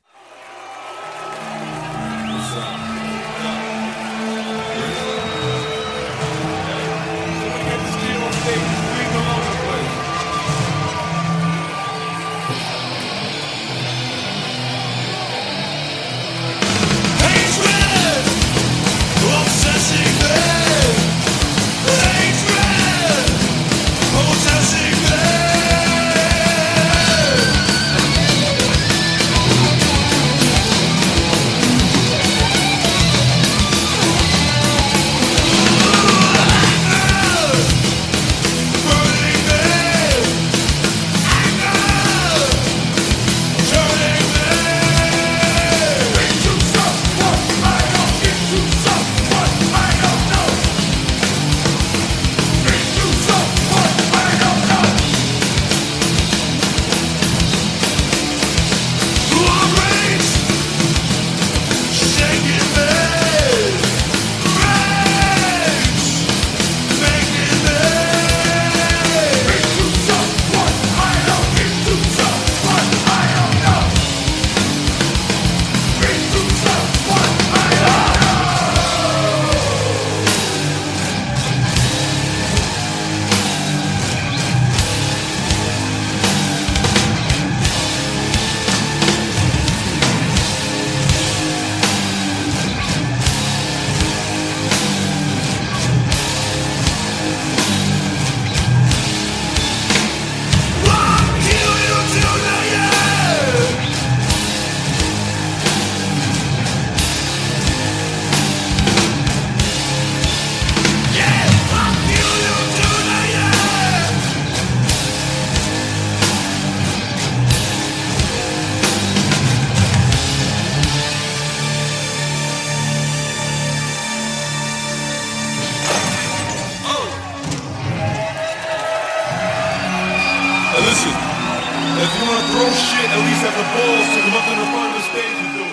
Listen, if you want to throw shit, at least have the balls to come up in the front of the stage and do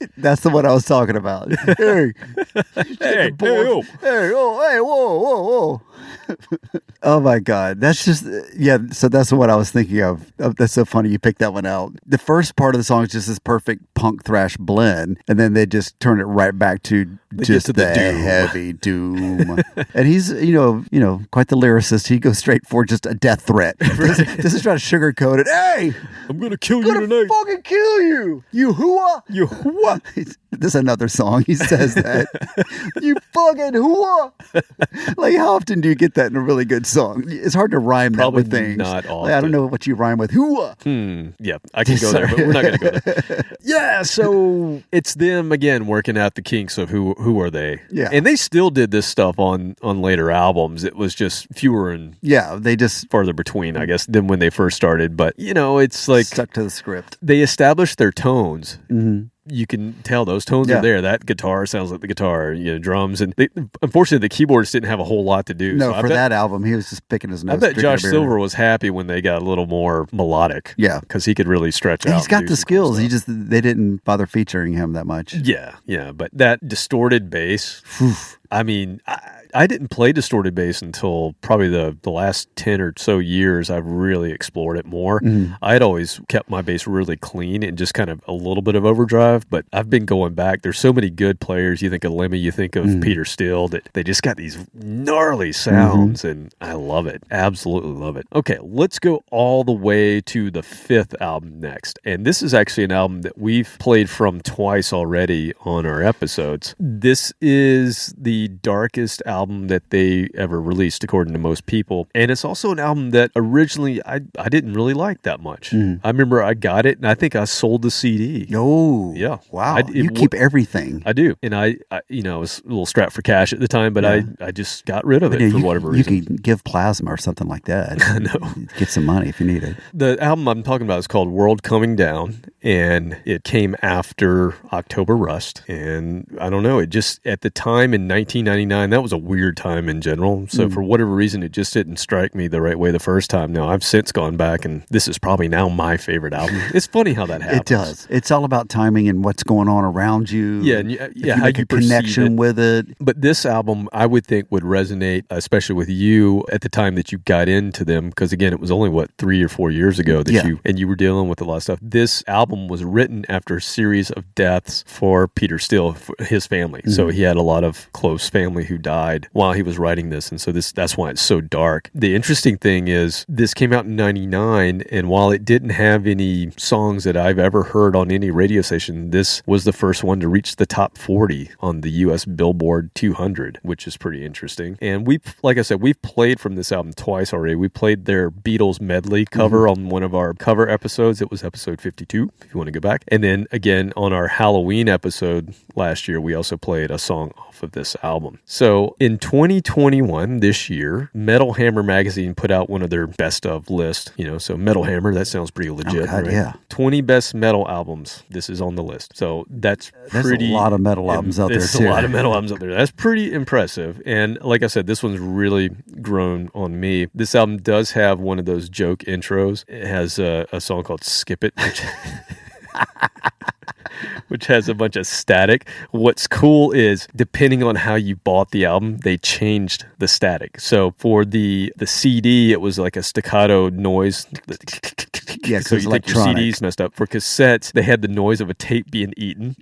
it. That's the one I was talking about. Hey, Hey, whoa. whoa. Oh my God. That's just, yeah. So that's what I was thinking of. That's so funny. You picked that one out. The first part of the song is just this perfect punk thrash blend. And then they just turn it right back to just the doom. heavy doom. And he's, you know, quite the lyricist. He goes straight for just a death threat. This is trying to sugarcoat it. Hey, I'm going to kill you I'm gonna tonight. fucking kill you. You hooah. You what? This is another song. He says that. You fucking hooah. Like, how often do you get that in a really good song? It's hard to rhyme Probably that with things. not often. Like, I don't know what you rhyme with. Hooah. Yeah, I can go there, but we're not going to go there. Yeah, so it's them again working out the kinks of who who are they? Yeah. And they still did this stuff on later albums. It was just fewer and they just farther between, I guess, than when they first started. But, it's like stuck to the script. they established their tones. Mm-hmm. You can tell those tones are there. That guitar sounds like the guitar, drums. And unfortunately, the keyboardists didn't have a whole lot to do. No, for that album, he was just picking his nose. I bet Josh Silver was happy when they got a little more melodic. Yeah. Because he could really stretch out. He's got the skills. They didn't bother featuring him that much. Yeah. But that distorted bass, I mean, I didn't play distorted bass until probably the last 10 or so years. I've really explored it more. I had always kept my bass really clean and just kind of a little bit of overdrive, but I've been going back. There's so many good players. You think of Lemmy, you think of Peter Steele, that they just got these gnarly sounds, and I love it. Absolutely love it. Okay, let's go all the way to the 5th album next. And this is actually an album that we've played from twice already on our episodes. This is the darkest album that they ever released, according to most people. And it's also an album that originally I didn't really like that much. I remember I got it and I think I sold the CD. Oh, yeah. Wow. You keep everything. I do. And I was a little strapped for cash at the time, but I just got rid of it for whatever reason. You could give plasma or something like that. I know. Get some money if you need it. The album I'm talking about is called World Coming Down, and it came after October Rust. And I don't know, it just, at the time in 1999, that was a weird time in general. So for whatever reason, it just didn't strike me the right way the first time. Now, I've since gone back, and this is probably now my favorite album. It's funny how that happens. It does. It's all about timing and what's going on around you. Yeah, and how make you a connection with it. But this album, I would think, would resonate, especially with you at the time that you got into them, because again, it was only 3 or 4 years ago that you were dealing with a lot of stuff. This album was written after a series of deaths for Peter Steele, for his family. So he had a lot of close family who died while he was writing this, and so that's why it's so dark. The interesting thing is, this came out in 99, and while it didn't have any songs that I've ever heard on any radio station, this was the first one to reach the top 40 on the US Billboard 200, which is pretty interesting. And like I said, we've played from this album twice already. We played their Beatles medley cover on one of our cover episodes. It was episode 52, if you want to go back. And then again, on our Halloween episode last year, we also played a song off of this album. So in 2021, this year, Metal Hammer magazine put out one of their best of list. So Metal Hammer, that sounds pretty legit, right? Yeah. 20 best metal albums. This is on the list. So there's a lot of metal albums out there, too. There's a lot of metal albums out there. That's pretty impressive. And like I said, this one's really grown on me. This album does have one of those joke intros. It has a song called Skip It, which has a bunch of static. What's cool is, depending on how you bought the album, they changed the static. So for the CD, it was like a staccato noise. Yeah, so you think your CD's messed up. For cassettes, they had the noise of a tape being eaten.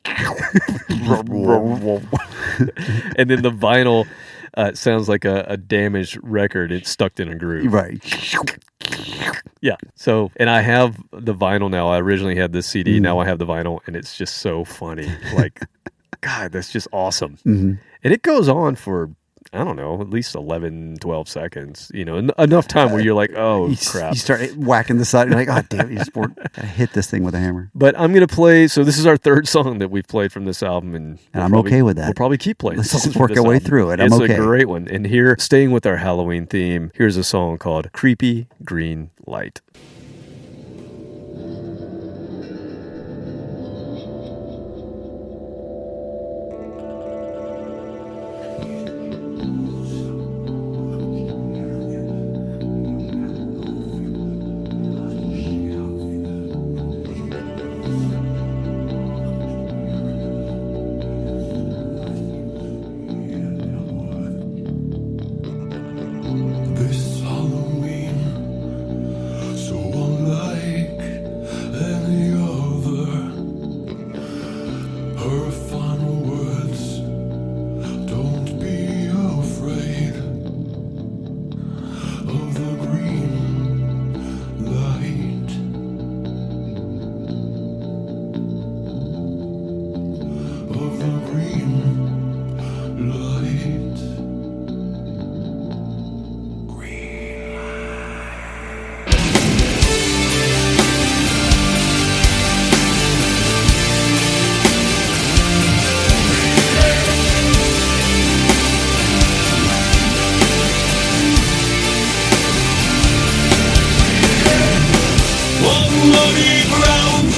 And then the vinyl sounds like a damaged record. It's stuck in a groove. Right. Yeah. So, and I have the vinyl now. I originally had this CD. Now I have the vinyl, and it's just so funny. Like, God, that's just awesome. And it goes on for, I don't know, at least 11, 12 seconds. Enough time where you're like, oh, crap. You start whacking the side. You're like, oh, damn, you just gotta hit this thing with a hammer. But I'm going to play, so this is our third song that we've played from this album. And I'm okay with that. We'll probably keep playing. Let's work our way through it. It's a great one. And here, staying with our Halloween theme, here's a song called Creepy Green Light. This Halloween, so bloody ground.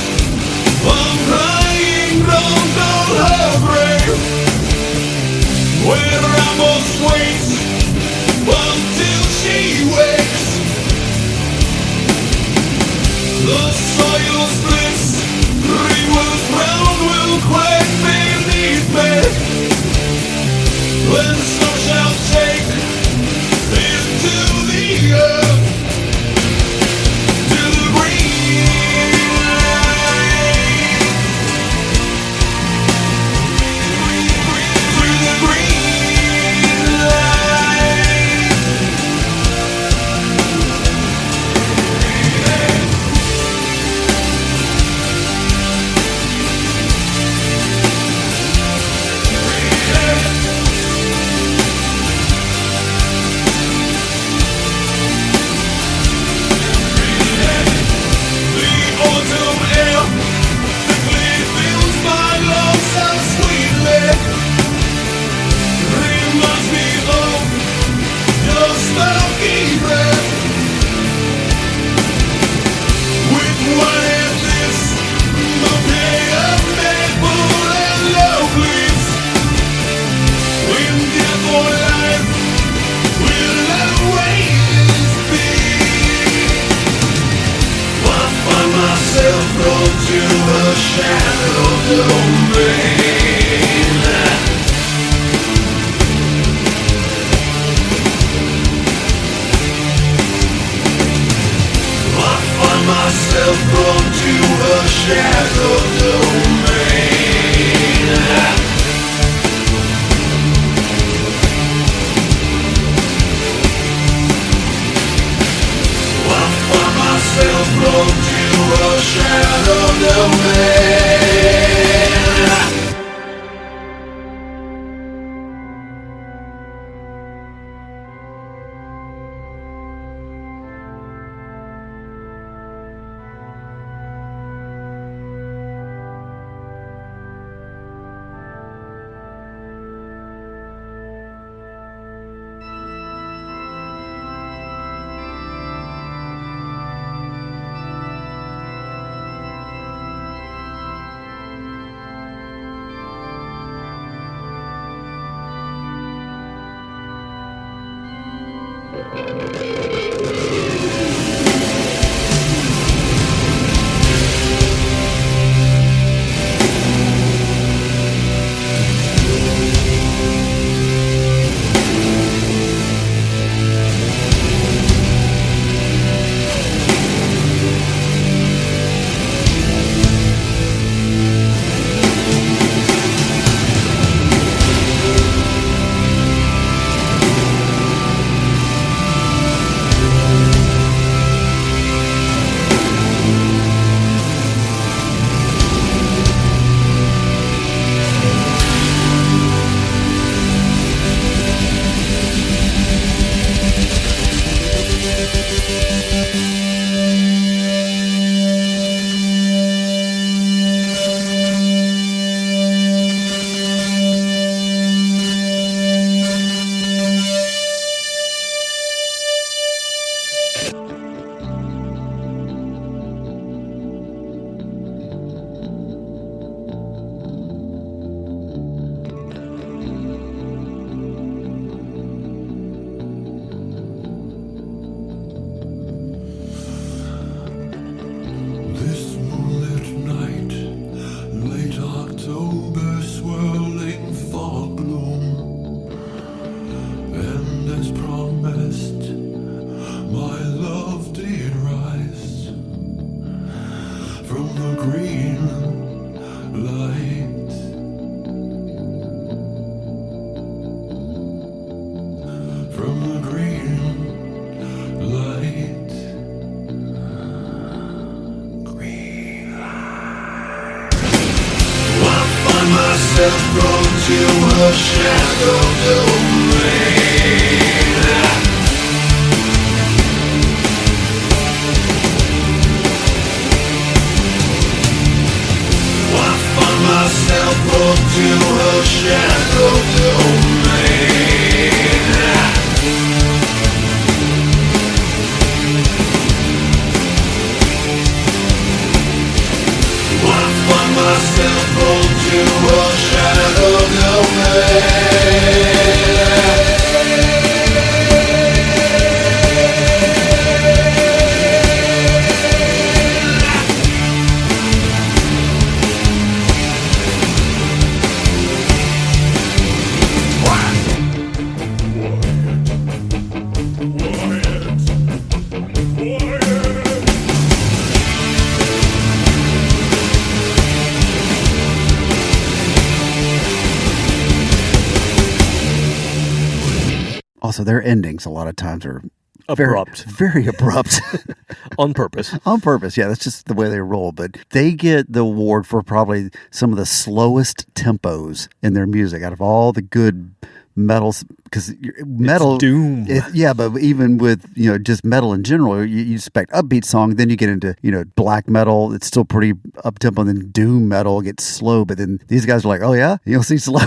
I'm lying round on her grave, where I must wait until she wakes. The soil splits, greenwood ground will quake beneath me, when snow shall shake into the earth, to the green light, through the green light. The autumn air thickly fills my lungs so sweetly, reminds me of your smoky breath. With one hand this bouquet of maple and love leaves, when death or life will always be. I find myself drawn to a shadow domain. I find myself drawn to a shadow domain. I find myself drawn to a shadow domain. myself drawn to a shadow domain. I find myself drawn to a shadow domain. Also, their endings a lot of times are Abrupt. very abrupt. On purpose. On purpose, yeah. That's just the way they roll. But they get the award for probably some of the slowest tempos in their music out of all the good metals, because metal, it's doom. Yeah, but even with just metal in general, you expect upbeat song, then you get into black metal. It's still pretty up tempo. And then doom metal gets slow, but then these guys are like, oh yeah, you'll see slow.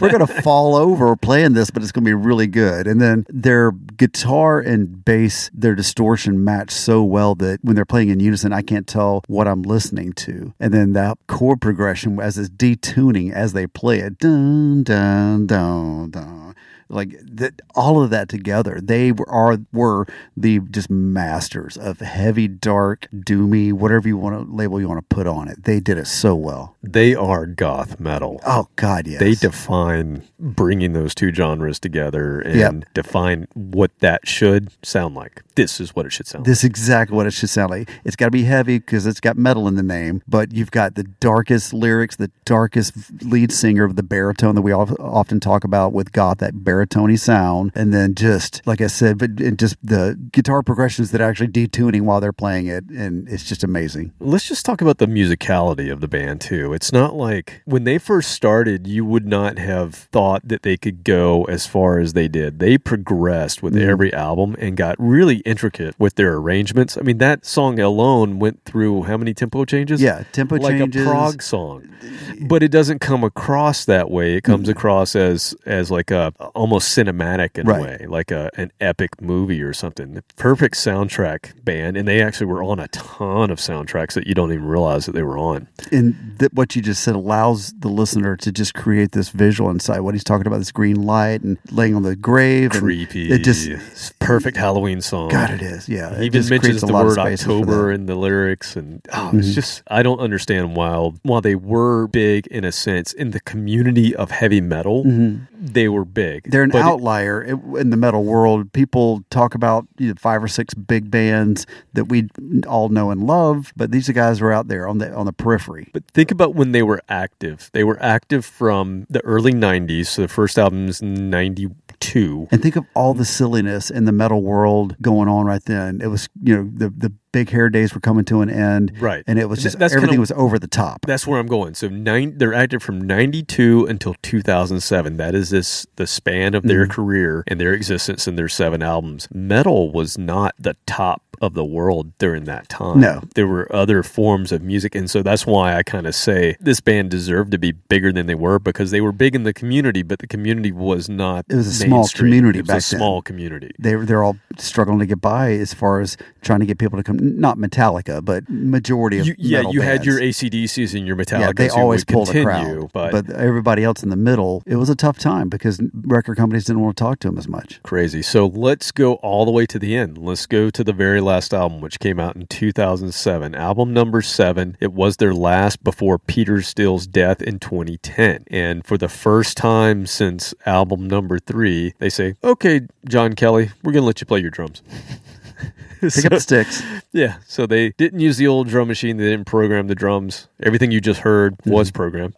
We're gonna fall over playing this, but it's gonna be really good. And then their guitar and bass, their distortion match so well that when they're playing in unison, I can't tell what I'm listening to. And then that chord progression as it's detuning as they play it, dun dun dun. Like that, all of that together, they were the just masters of heavy, dark, doomy, whatever label you want to put on it. They did it so well. They are goth metal. Oh God, yes. They define bringing those two genres together and define what that should sound like. This is what it should sound like. This is exactly what it should sound like. It's got to be heavy because it's got metal in the name, but you've got the darkest lyrics, the darkest lead singer of the baritone that we often talk about with goth, that baritone-y sound, and then just, like I said, and just the guitar progressions that are actually detuning while they're playing it, and it's just amazing. Let's just talk about the musicality of the band, too. It's not like, when they first started, you would not have thought that they could go as far as they did. They progressed with every album and got really intricate with their arrangements. I mean, that song alone went through how many tempo changes? Yeah, tempo changes. Like a prog song. But it doesn't come across that way. It comes across as like a almost cinematic in a way, like an epic movie or something. Perfect soundtrack band, and they actually were on a ton of soundtracks that you don't even realize that they were on. And what you just said allows the listener to just create this visual inside what he's talking about, this green light and laying on the grave. Creepy. And it just perfect Halloween song. God, it is. Yeah, he even mentions the word October in the lyrics, and it's just, I don't understand while they were big in a sense in the community of heavy metal, they were big. They're an outlier in the metal world. People talk about 5 or 6 big bands that we all know and love, but these guys were out there on the periphery. But think about when they were active. They were active from the early 90s, so the first album's 92. And think of all the silliness in the metal world going on right then. It was, the big hair days were coming to an end. Right. And it was just, everything was over the top. That's where I'm going. So they're active from 92 until 2007. That is the span of their career and their existence and their 7 albums. Metal was not the top of the world during that time. No. There were other forms of music, and so that's why I kind of say this band deserved to be bigger than they were, because they were big in the community, but the community was not It was a small community back then. It was a small community. They're all struggling to get by as far as trying to get people to come, not Metallica, but majority of metal you bands. had your AC/DCs and your Metallicas. Yeah, they always pulled a crowd. But But everybody else in the middle, it was a tough time because record companies didn't want to talk to them as much. Crazy. So let's go all the way to the end. Let's go to the very last album, which came out in 2007. Album number 7. It was their last before Peter Steele's death in 2010. And for the first time since album number 3, they say, okay, John Kelly, we're going to let you play your drums. Pick up the sticks. Yeah, so they didn't use the old drum machine. They didn't program the drums. Everything you just heard was programmed.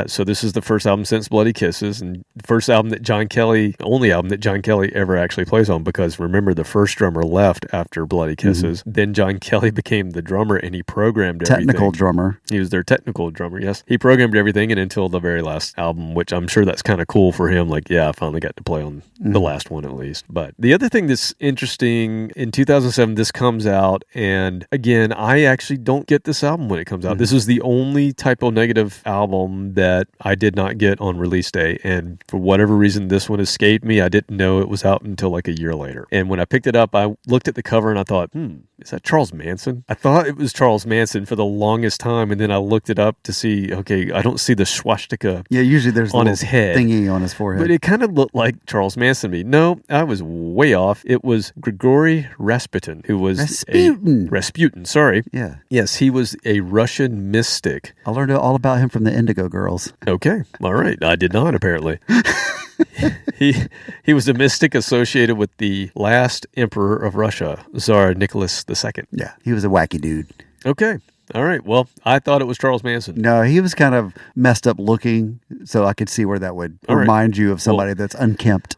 So this is the first album since Bloody Kisses, and the first album that only album that John Kelly ever actually plays on, because remember, the first drummer left after Bloody Kisses. Then John Kelly became the drummer, and he programmed everything. Technical drummer. He was their technical drummer, yes. He programmed everything, and until the very last album, which I'm sure that's kind of cool for him. Like, yeah, I finally got to play on the last one at least. But the other thing that's interesting, in 2007, this comes out, and again, I actually don't get this album when it comes out. This is the only Typo Negative album that I did not get on release day, and for whatever reason, this one escaped me. I didn't know it was out until like a year later. And when I picked it up, I looked at the cover and I thought, is that Charles Manson? I thought it was Charles Manson for the longest time, and then I looked it up to see, okay, I don't see the swastika usually there's on his head. Thingy on his forehead. But it kind of looked like Charles Manson to me. No, I was way off. It was Grigory Rasputin, who was Rasputin, sorry. Yeah. Yes, he was a Russian mystic. I learned all about him from the Indigo Girls. Okay, all right. I did not, apparently. He was a mystic associated with the last emperor of Russia, Tsar Nicholas II. Yeah, he was a wacky dude. Okay. All right. Well, I thought it was Charles Manson. No, he was kind of messed up looking, so I could see where that would remind you of somebody that's unkempt.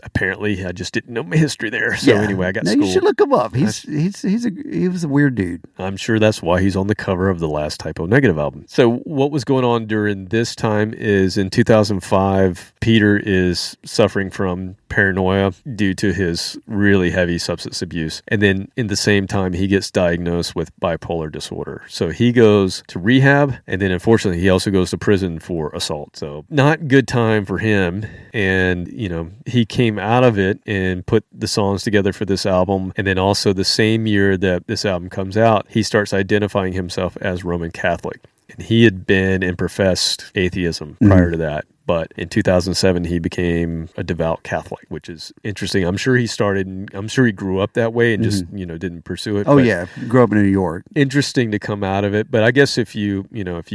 apparently I just didn't know my history there. So anyway, I got now schooled. You should look him up. He was a weird dude. I'm sure that's why he's on the cover of the last Typo Negative album. So what was going on during this time is in 2005, Peter is suffering from paranoia due to his really heavy substance abuse. And then in the same time, he gets diagnosed with bipolar disorder. So he goes to rehab, and then unfortunately, he also goes to prison for assault. So not good time for him. And, he came out of it and put the songs together for this album. And then also the same year that this album comes out, he starts identifying himself as Roman Catholic. And he had been in professed atheism prior to that. But in 2007, he became a devout Catholic, which is interesting. I'm sure he grew up that way and just, didn't pursue it. Oh, yeah. Grew up in New York. Interesting to come out of it. But I guess if you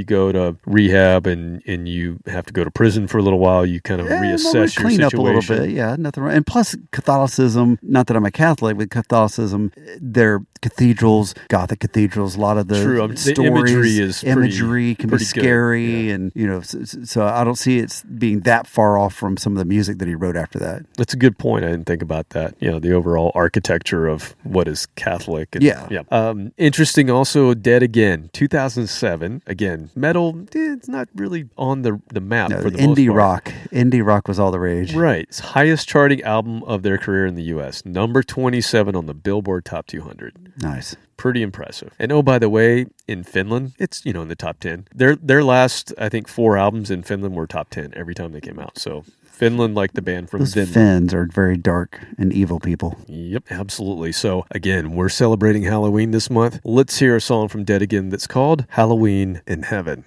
go to rehab and you have to go to prison for a little while, you kind of reassess your situation. Clean up a little bit. Yeah, nothing wrong. And plus Catholicism, not that I'm a Catholic, but Catholicism, their cathedrals, Gothic cathedrals, a lot of the stories, imagery can be scary. And, so I don't see it being that far off from some of the music that he wrote after that. That's a good point. I didn't think about that. The overall architecture of what is Catholic. And, interesting also, Dead Again, 2007. Again, metal, it's not really on the map for the most part. Indie rock was all the rage. Right. It's highest charting album of their career in the U.S. Number 27 on the Billboard Top 200. Nice. Pretty impressive. And oh, by the way, in Finland, it's, in the top 10. Their last, I think, 4 albums in Finland were top 10 every time they came out. So Finland, like the band from Vinland. Finns are very dark and evil people. Yep, absolutely. So again, we're celebrating Halloween this month. Let's hear a song from Dead Again that's called Halloween in Heaven.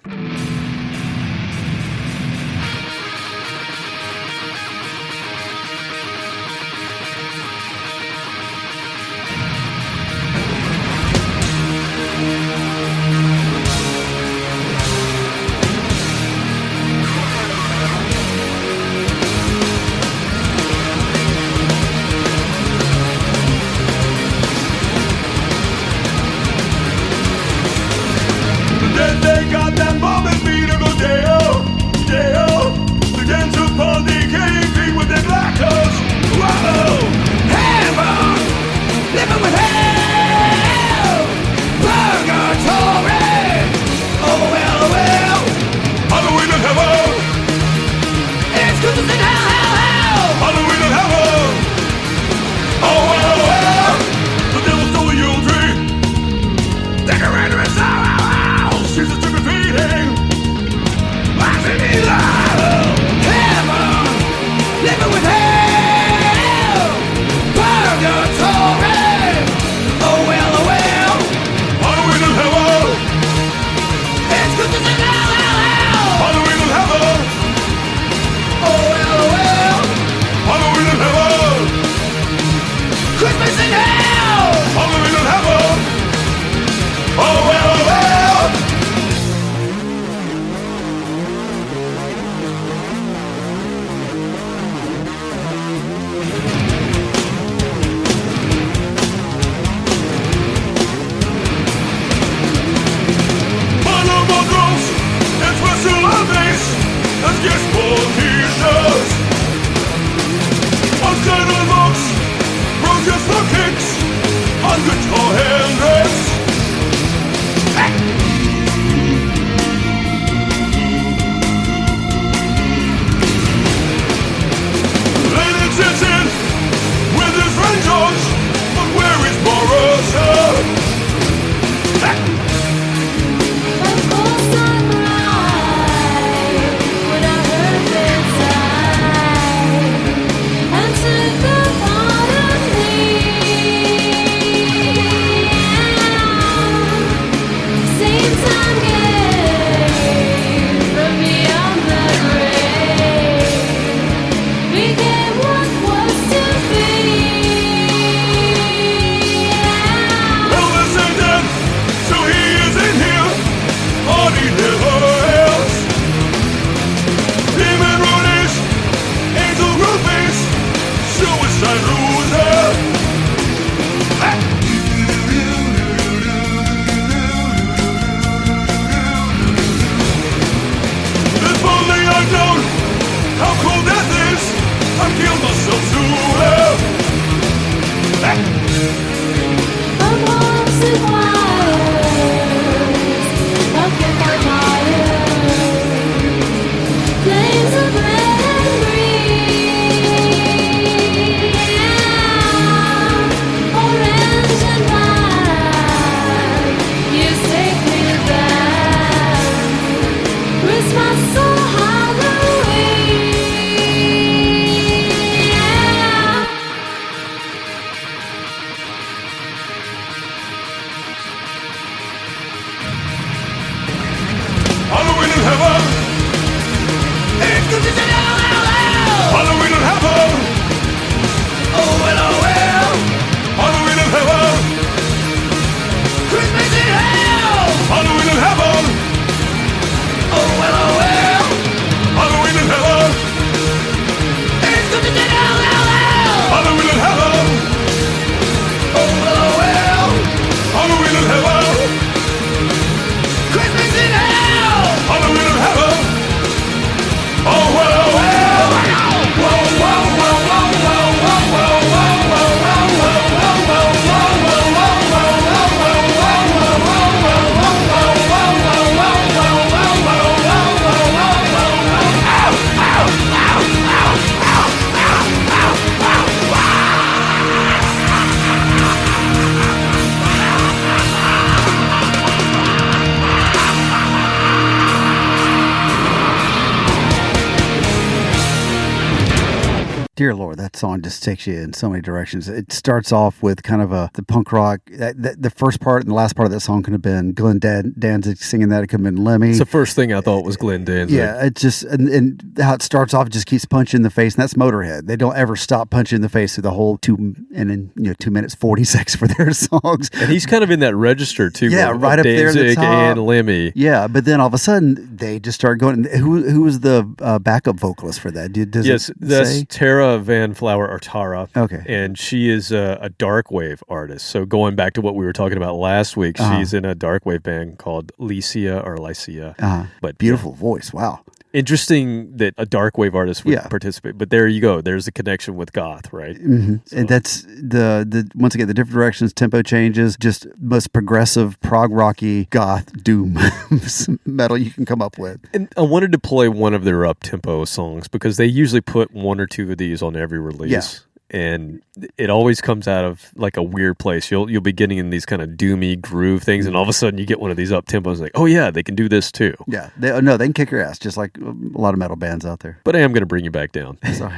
They got that bomb and beat go Dale, Dale. Begin to pull decaying feet with their black holes. Whoa! Heaven, living with hell, purgatory. Oh well, Halloween in heaven, it's good to sing hell. Halloween in heaven. Oh well, the devil stole the Yule tree. Decorator is sorrow. Jesus took a beating. Heaven, living with hell, purgatory. Oh well, Halloween in heaven, it's good to sing hell. Halloween in heaven, Oh well, Halloween in heaven, Christmas in hell. Halloween in heaven. Oh well. Yes, for t-shirts, untitled books, brochures for kicks, on guitar handles. Lennon sits in with his friend George, but where is Morrison? How cold death is, I've killed myself too. Dear Lord, that song just takes you in so many directions. It starts off with kind of the punk rock. The first part and the last part of that song could have been Glenn Danzig singing that. It could have been Lemmy. It's the first thing I thought was Glenn Danzig. Yeah, it just and how it starts off, it just keeps punching in the face, and that's Motorhead. They don't ever stop punching in the face through the whole 2 minutes 40 seconds for their songs. And he's kind of in that register too. Yeah, of right up there at the Danzig top. and Lemmy. Yeah, but then all of a sudden they just start going. Who was the backup vocalist for that? Yes, that's Tara Van Flower or Tara. Okay, and she is a dark wave artist. So going back to what we were talking about last week, she's in a dark wave band called Lycia. But beautiful voice. Wow. Interesting that a dark wave artist would participate, but there you go. There's a connection with goth, right? Mm-hmm. So. And that's the once again the different directions, tempo changes, just most progressive prog rocky goth doom metal you can come up with. And I wanted to play one of their up tempo songs because they usually put one or two of these on every release. Yeah. And it always comes out of like a weird place. You'll be getting in these kind of doomy groove things, and all of a sudden you get one of these up tempos. Like, oh yeah, they can do this too. Yeah, they can kick your ass just like a lot of metal bands out there. But I am going to bring you back down. Sorry,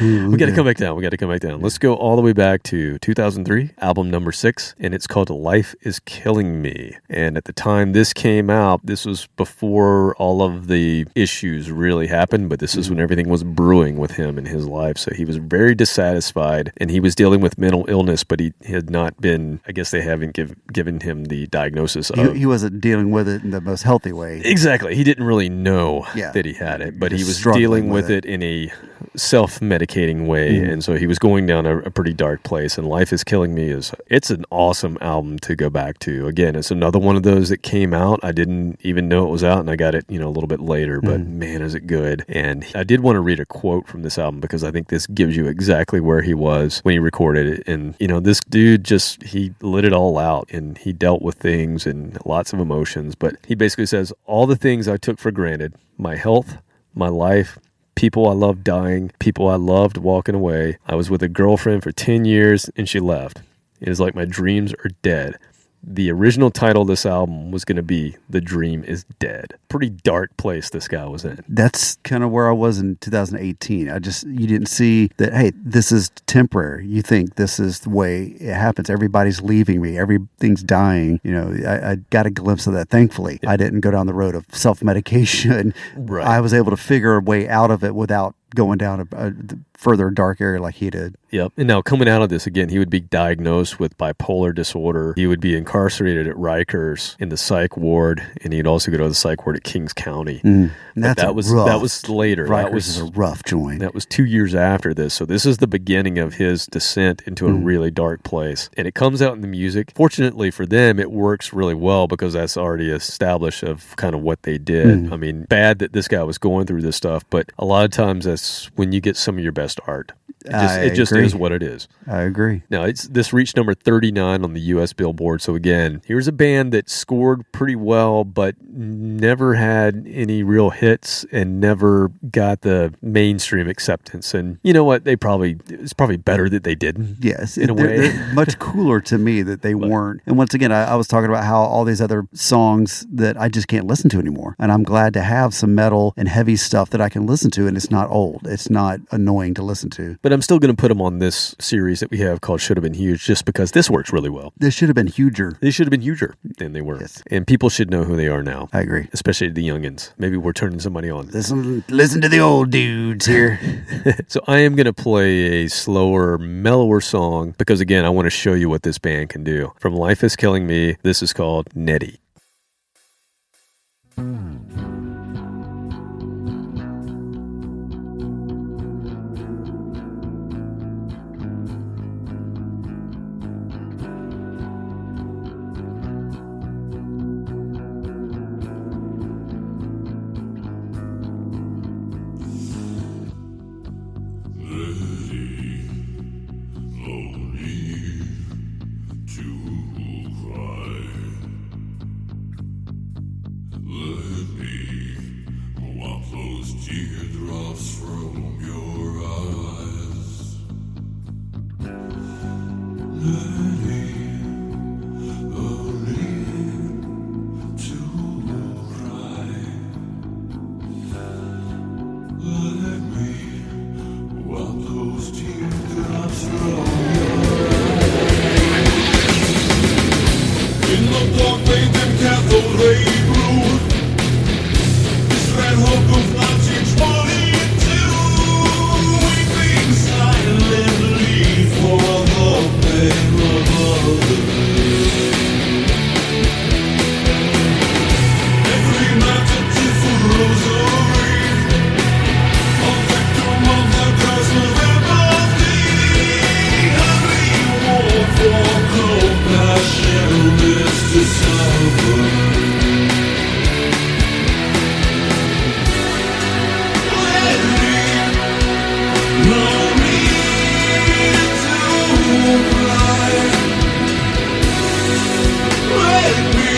we got to come back down. We got to come back down. Let's go all the way back to 2003, album number 6, and it's called "Life Is Killing Me." And at the time this came out, this was before all of the issues really happened. But this is when everything was brewing with him in his life. So he was very dissatisfied, and he was dealing with mental illness, but he had not been, I guess they haven't given him the diagnosis of... He wasn't dealing with it in the most healthy way. Exactly. He didn't really know that he had it, but he was dealing with it in a self-medicating way, and so he was going down a pretty dark place, and Life Is Killing Me it's an awesome album to go back to. Again, it's another one of those that came out. I didn't even know it was out, and I got it, a little bit later, but man, is it good. And I did want to read a quote from this album because I think this gives you exactly where he was when he recorded it. And this dude he lit it all out, and he dealt with things and lots of emotions. But he basically says, all the things I took for granted, my health, my life, people I loved dying, people I loved walking away. I was with a girlfriend for 10 years and she left. It is like my dreams are dead. The original title of this album was going to be The Dream Is Dead. Pretty dark place this guy was in. That's kind of where I was in 2018. You didn't see that, hey, this is temporary. You think this is the way it happens. Everybody's leaving me. Everything's dying. I got a glimpse of that, thankfully. Yeah. I didn't go down the road of self-medication. Right. I was able to figure a way out of it without going down a further dark area like he did. Yep. And now coming out of this, again, he would be diagnosed with bipolar disorder. He would be incarcerated at Rikers in the psych ward, and he'd also go to the psych ward at Kings County. That was later. Rikers is a rough joint. That was 2 years after this. So this is the beginning of his descent into a really dark place. And it comes out in the music. Fortunately for them, it works really well because that's already established of kind of what they did. I mean, bad that this guy was going through this stuff, but a lot of times that's when you get some of your best art. It just is what it is. I agree. Now, this reached number 39 on the U.S. Billboard. So again, here's a band that scored pretty well, but never had any real hits and never got the mainstream acceptance. And you know what? It's probably better that they didn't. Yes, in a way. They're much cooler to me that they weren't. And once again, I was talking about how all these other songs that I just can't listen to anymore. And I'm glad to have some metal and heavy stuff that I can listen to, and it's not old. It's not annoying to listen to. But I'm still going to put them on this series that we have called Shoulda Been Huge just because this works really well. This should have been huger. They should have been huger, and they were. Yes. And people should know who they are now. I agree. Especially the youngins. Maybe we're turning somebody on. Listen to the old dudes here. So I am going to play a slower, mellower song because, again, I want to show you what this band can do. From Life Is Killing Me, this is called Nettie. Let me wipe In the dark, made them cathode ray blue. This red hook of 1922, weeping silently for the pain of others. Every night a different rosary, a victim of the curse of empathy. Every war for compassion is to suffer. Let me no need to cry. Let me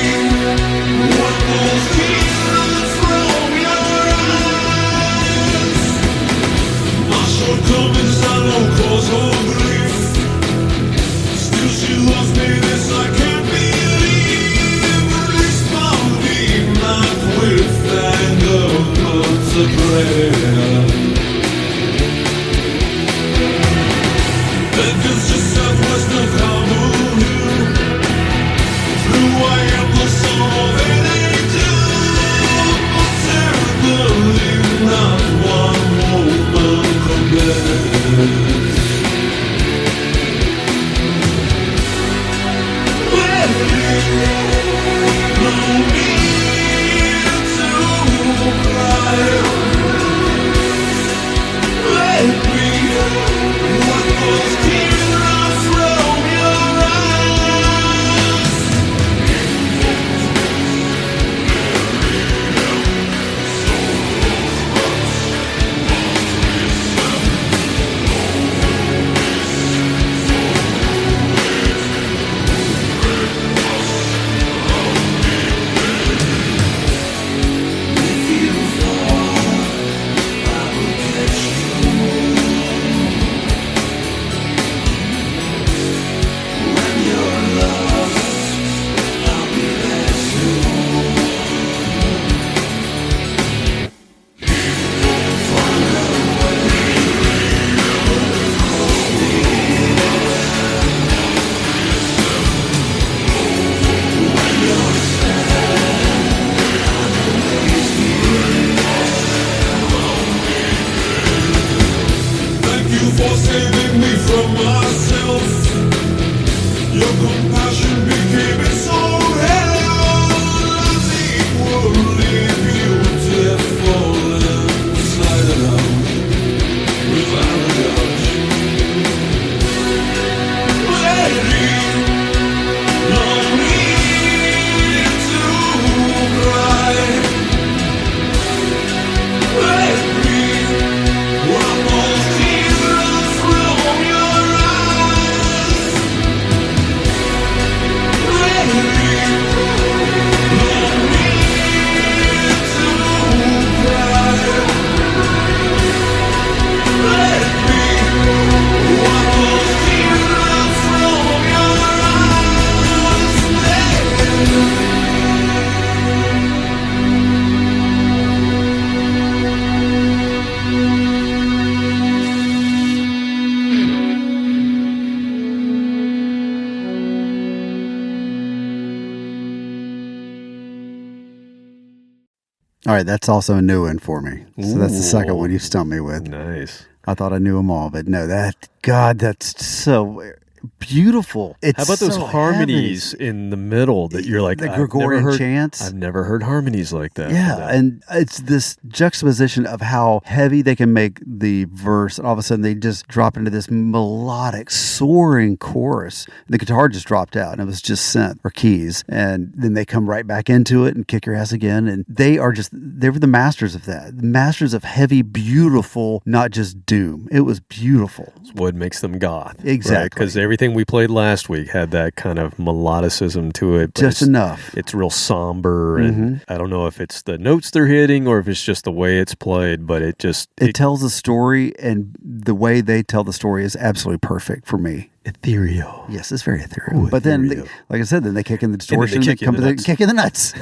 wipe those tears from your eyes. My shortcomings are no cause of grief. Still she loves me, this I can't believe. Responding not with anger but a prayer. Beckon's just southwest of Kabul. Blue, I am the son of an angel. But terribly not one woman compares. Let me no need to cry. Let me wipe those tears from your eyes. Thank you for saving me from myself. Your compassion became its own hell. Equally beautiful inside and out, without a doubt. Let me no need to cry. Let me wipe those tears from your eyes. Let me no need to cry. Let me wipe those tears from your All right, that's also a new one for me. So that's the second one you stumped me with. Nice. I thought I knew them all, but no, that's so beautiful. It's How about those so harmonies heavy. in the middle that you're like, The I've Gregorian never heard, chants? I've never heard harmonies like that. Yeah, and it's this juxtaposition of how heavy they can make the verse, and all of a sudden they just drop into this melodic, soaring chorus. The guitar just dropped out, and it was just synth or keys, and then they come right back into it and kick your ass again. And they were the masters of that, masters of heavy, beautiful, not just doom. It was beautiful. It's what makes them goth. Exactly. Because everything we played last week had that kind of melodicism to it. But Just enough. It's real somber, and I don't know if it's the notes they're hitting or if it's just the way it's played, but it tells a story, and the way they tell the story is absolutely perfect for me. Ethereal. Yes, it's very ethereal. Ooh, but then, ethereal. like I said, then they kick in the then they distortion. kick you in the nuts. Kick in the nuts.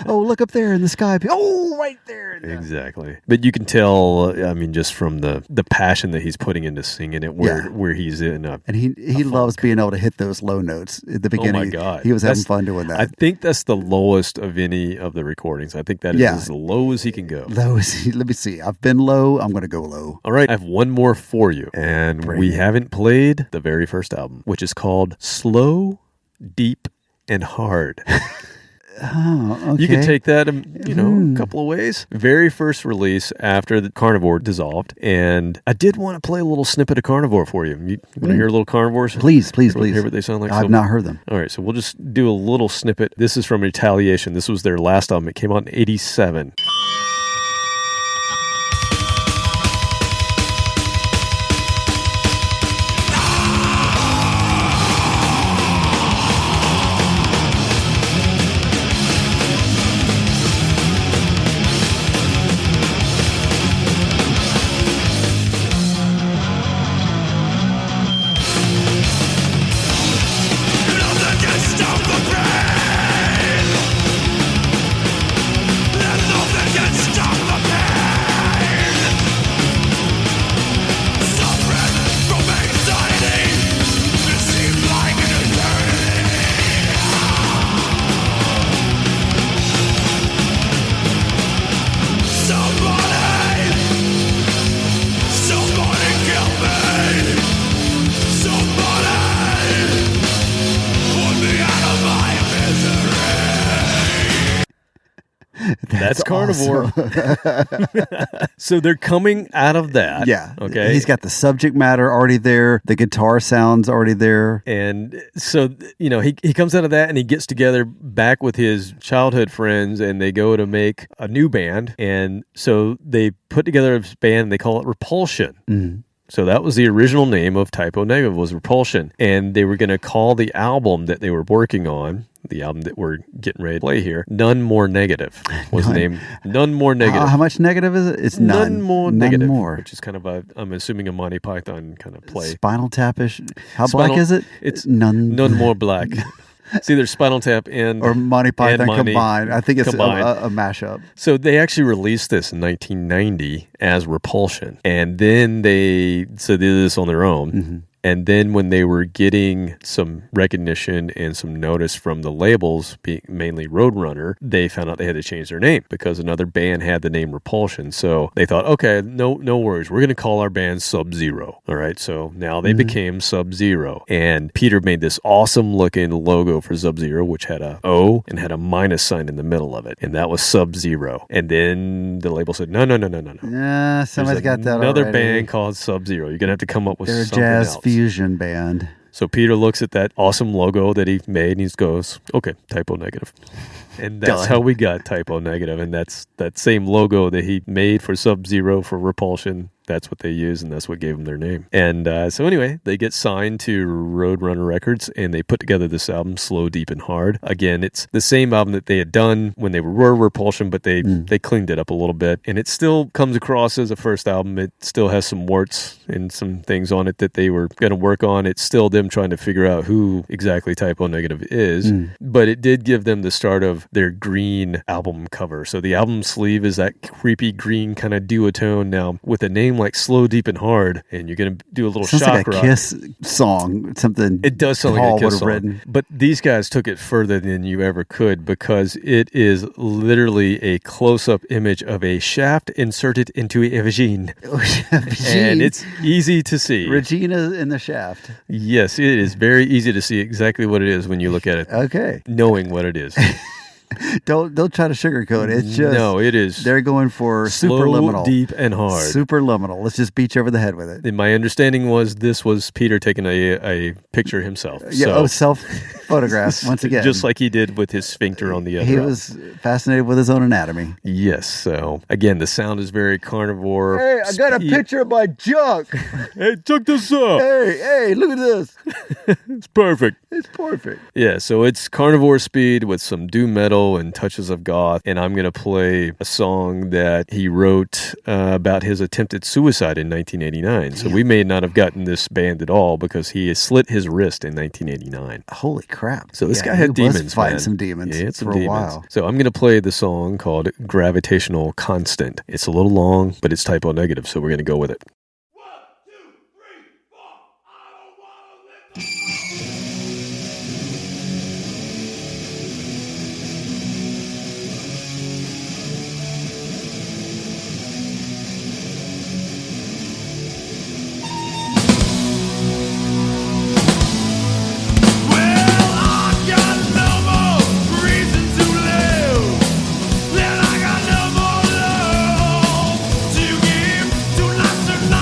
Oh, look up there in the sky. Oh, right there. Exactly. But you can tell, I mean, just from the passion that he's putting into singing it, where he's in a And he loves being able to hit those low notes at the beginning. Oh my God. He was having fun doing that. I think that's the lowest of any of the recordings. I think that is as low as he can go. Low as let me see. I've been low. I'm going to go low. All right. I have one more for you. And Bring we it. haven't played the very first album, which is called Slow, Deep, and Hard. Oh, okay. You could take that, a couple of ways. Very first release after the Carnivore dissolved. And I did want to play a little snippet of Carnivore for you. You want to hear a little Carnivores? Please. Hear what they sound like? I've not heard them. All right, so we'll just do a little snippet. This is from Retaliation. This was their last album. It came out in 87. That's Carnivore. Awesome. So they're coming out of that. Yeah. Okay. He's got the subject matter already there. The guitar sounds already there. And so, he comes out of that and he gets together back with his childhood friends and they go to make a new band. And so they put together a band and they call it Repulsion. Mm-hmm. So that was the original name of Typo Negative, was Repulsion. And they were going to call the album that they were working on, the album that we're getting ready to play here, None More Negative was the name. None More Negative. How much negative is it? It's none. More None Negative. more. Which is kind of I'm assuming a Monty Python kind of play. Spinal Tap-ish. How black is it? It's none. None More Black. It's either Spinal Tap and Or Monty Python Monty combined. I think it's a combined. mashup. So they actually released this in 1990 as Repulsion. And then they did this on their own. Mm-hmm. And then when they were getting some recognition and some notice from the labels, mainly Roadrunner, they found out they had to change their name because another band had the name Repulsion. So they thought, okay, no worries. We're going to call our band Sub-Zero. All right. So now they became Sub-Zero. And Peter made this awesome looking logo for Sub-Zero, which had a O and had a minus sign in the middle of it. And that was Sub-Zero. And then the label said, no. Yeah, somebody's got that another already. band called Sub-Zero. You're going to have to come up with They're a something jazz else. fusion band. So Peter looks at that awesome logo that he made and he goes, okay, Typo Negative. And that's Done. how we got Typo Negative. And that's that same logo that he made for Sub-Zero for Repulsion. That's what they use, and that's what gave them their name. And so anyway, they get signed to Roadrunner Records, and they put together this album, Slow, Deep, and Hard. Again, it's the same album that they had done when they were Repulsion, but they cleaned it up a little bit. And it still comes across as a first album. It still has some warts and some things on it that they were going to work on. It's still them trying to figure out who exactly Typo Negative is. But it did give them the start of their green album cover. So the album sleeve is that creepy green kind of duotone. Now, with a name like Slow, Deep, and Hard, and you're going to do a little Sounds shock like a rock. Kiss song. Something It does sound Paul like a would Kiss have song. written. But these guys took it further than you ever could because it is literally a close-up image of a shaft inserted into a vagine. And it's easy to see. Regina in the shaft. Yes, it is very easy to see exactly what it is when you look at it, Okay. knowing what it is. Don't try to sugarcoat it. It's just No, it is they're going for slow, superliminal. deep, and hard. Superliminal. Let's just beat you over the head with it. And my understanding was this was Peter taking a picture himself. Yeah, So, self photograph once again. Just like he did with his sphincter on the other. He album. was fascinated with his own anatomy. Yes. So again, the sound is very carnivore. Hey, I got a picture of my junk. Hey, check this out. Hey, look at this. It's perfect. It's perfect. Yeah, so it's carnivore speed with some doom metal and touches of goth. And I'm going to play a song that he wrote about his attempted suicide in 1989. So we may not have gotten this band at all because he slit his wrist in 1989. Holy crap. So this guy had he was demons, fighting man. some demons Yeah, he had some for demons. a while. So I'm going to play the song called Gravitational Constant. It's a little long, but it's typo negative, so we're going to go with it. Then I got no more love to give to not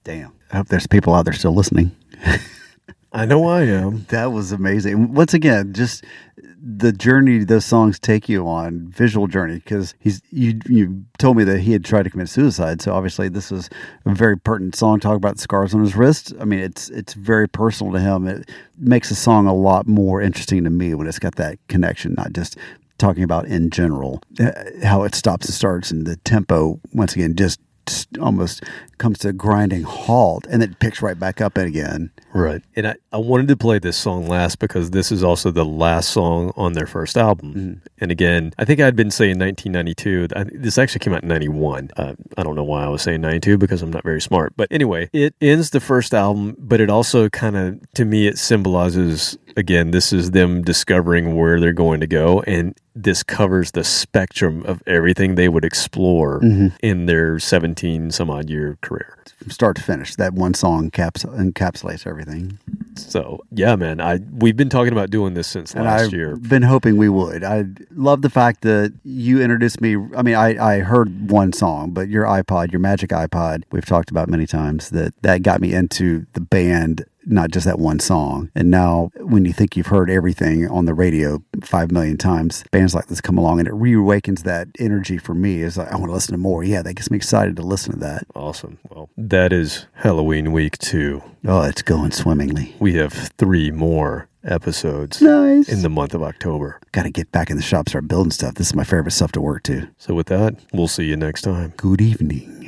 Damn. I hope there's people out there still listening. I know I am. That was amazing. Once again, just the journey those songs take you on, visual journey, because you told me that he had tried to commit suicide, so obviously this is a very pertinent song. Talk about the scars on his wrist. I mean, it's very personal to him. It makes the song a lot more interesting to me when it's got that connection, not just talking about in general how it stops and starts, and the tempo once again just almost comes to a grinding halt, and it picks right back up again. Right. And I wanted to play this song last because this is also the last song on their first album. Mm-hmm. And again, I think I'd been saying 1992. This actually came out in 91. I don't know why I was saying 92 because I'm not very smart. But anyway, it ends the first album, but it also kind of, to me, it symbolizes, again, this is them discovering where they're going to go. And this covers the spectrum of everything they would explore in their 17 some odd year career. From start to finish, that one song encapsulates everything. So, yeah, man, we've been talking about doing this since last year. I've been hoping we would. I love the fact that you introduced me. I mean, I heard one song, but your magic iPod, we've talked about many times, that got me into the band, not just that one song. And now when you think you've heard everything on the radio 5 million times, bands like this come along and it reawakens that energy for me. It's like, I want to listen to more. Yeah, that gets me excited to listen to that. Awesome. Well, that is Halloween week 2. Oh, it's going swimmingly. We have 3 more episodes in the month of October. Got to get back in the shop, start building stuff. This is my favorite stuff to work to. So with that, we'll see you next time. Good evening.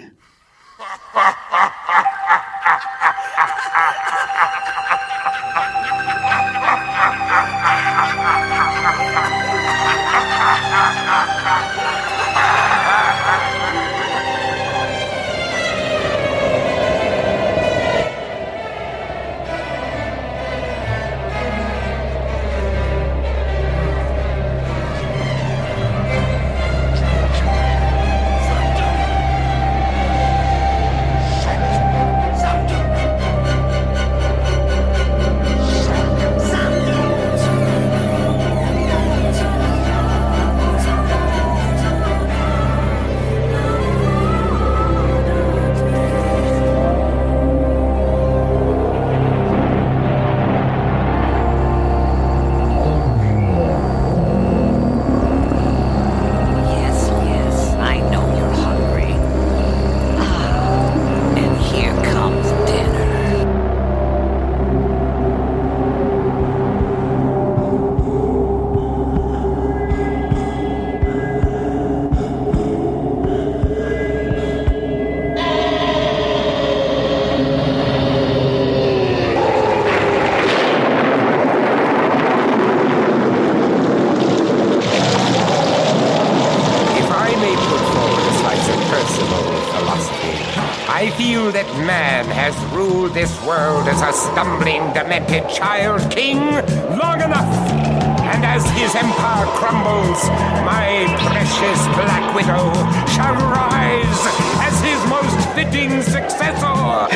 I feel that man has ruled this world as a stumbling, demented child king long enough. And as his empire crumbles, my precious Black Widow shall rise as his most fitting successor.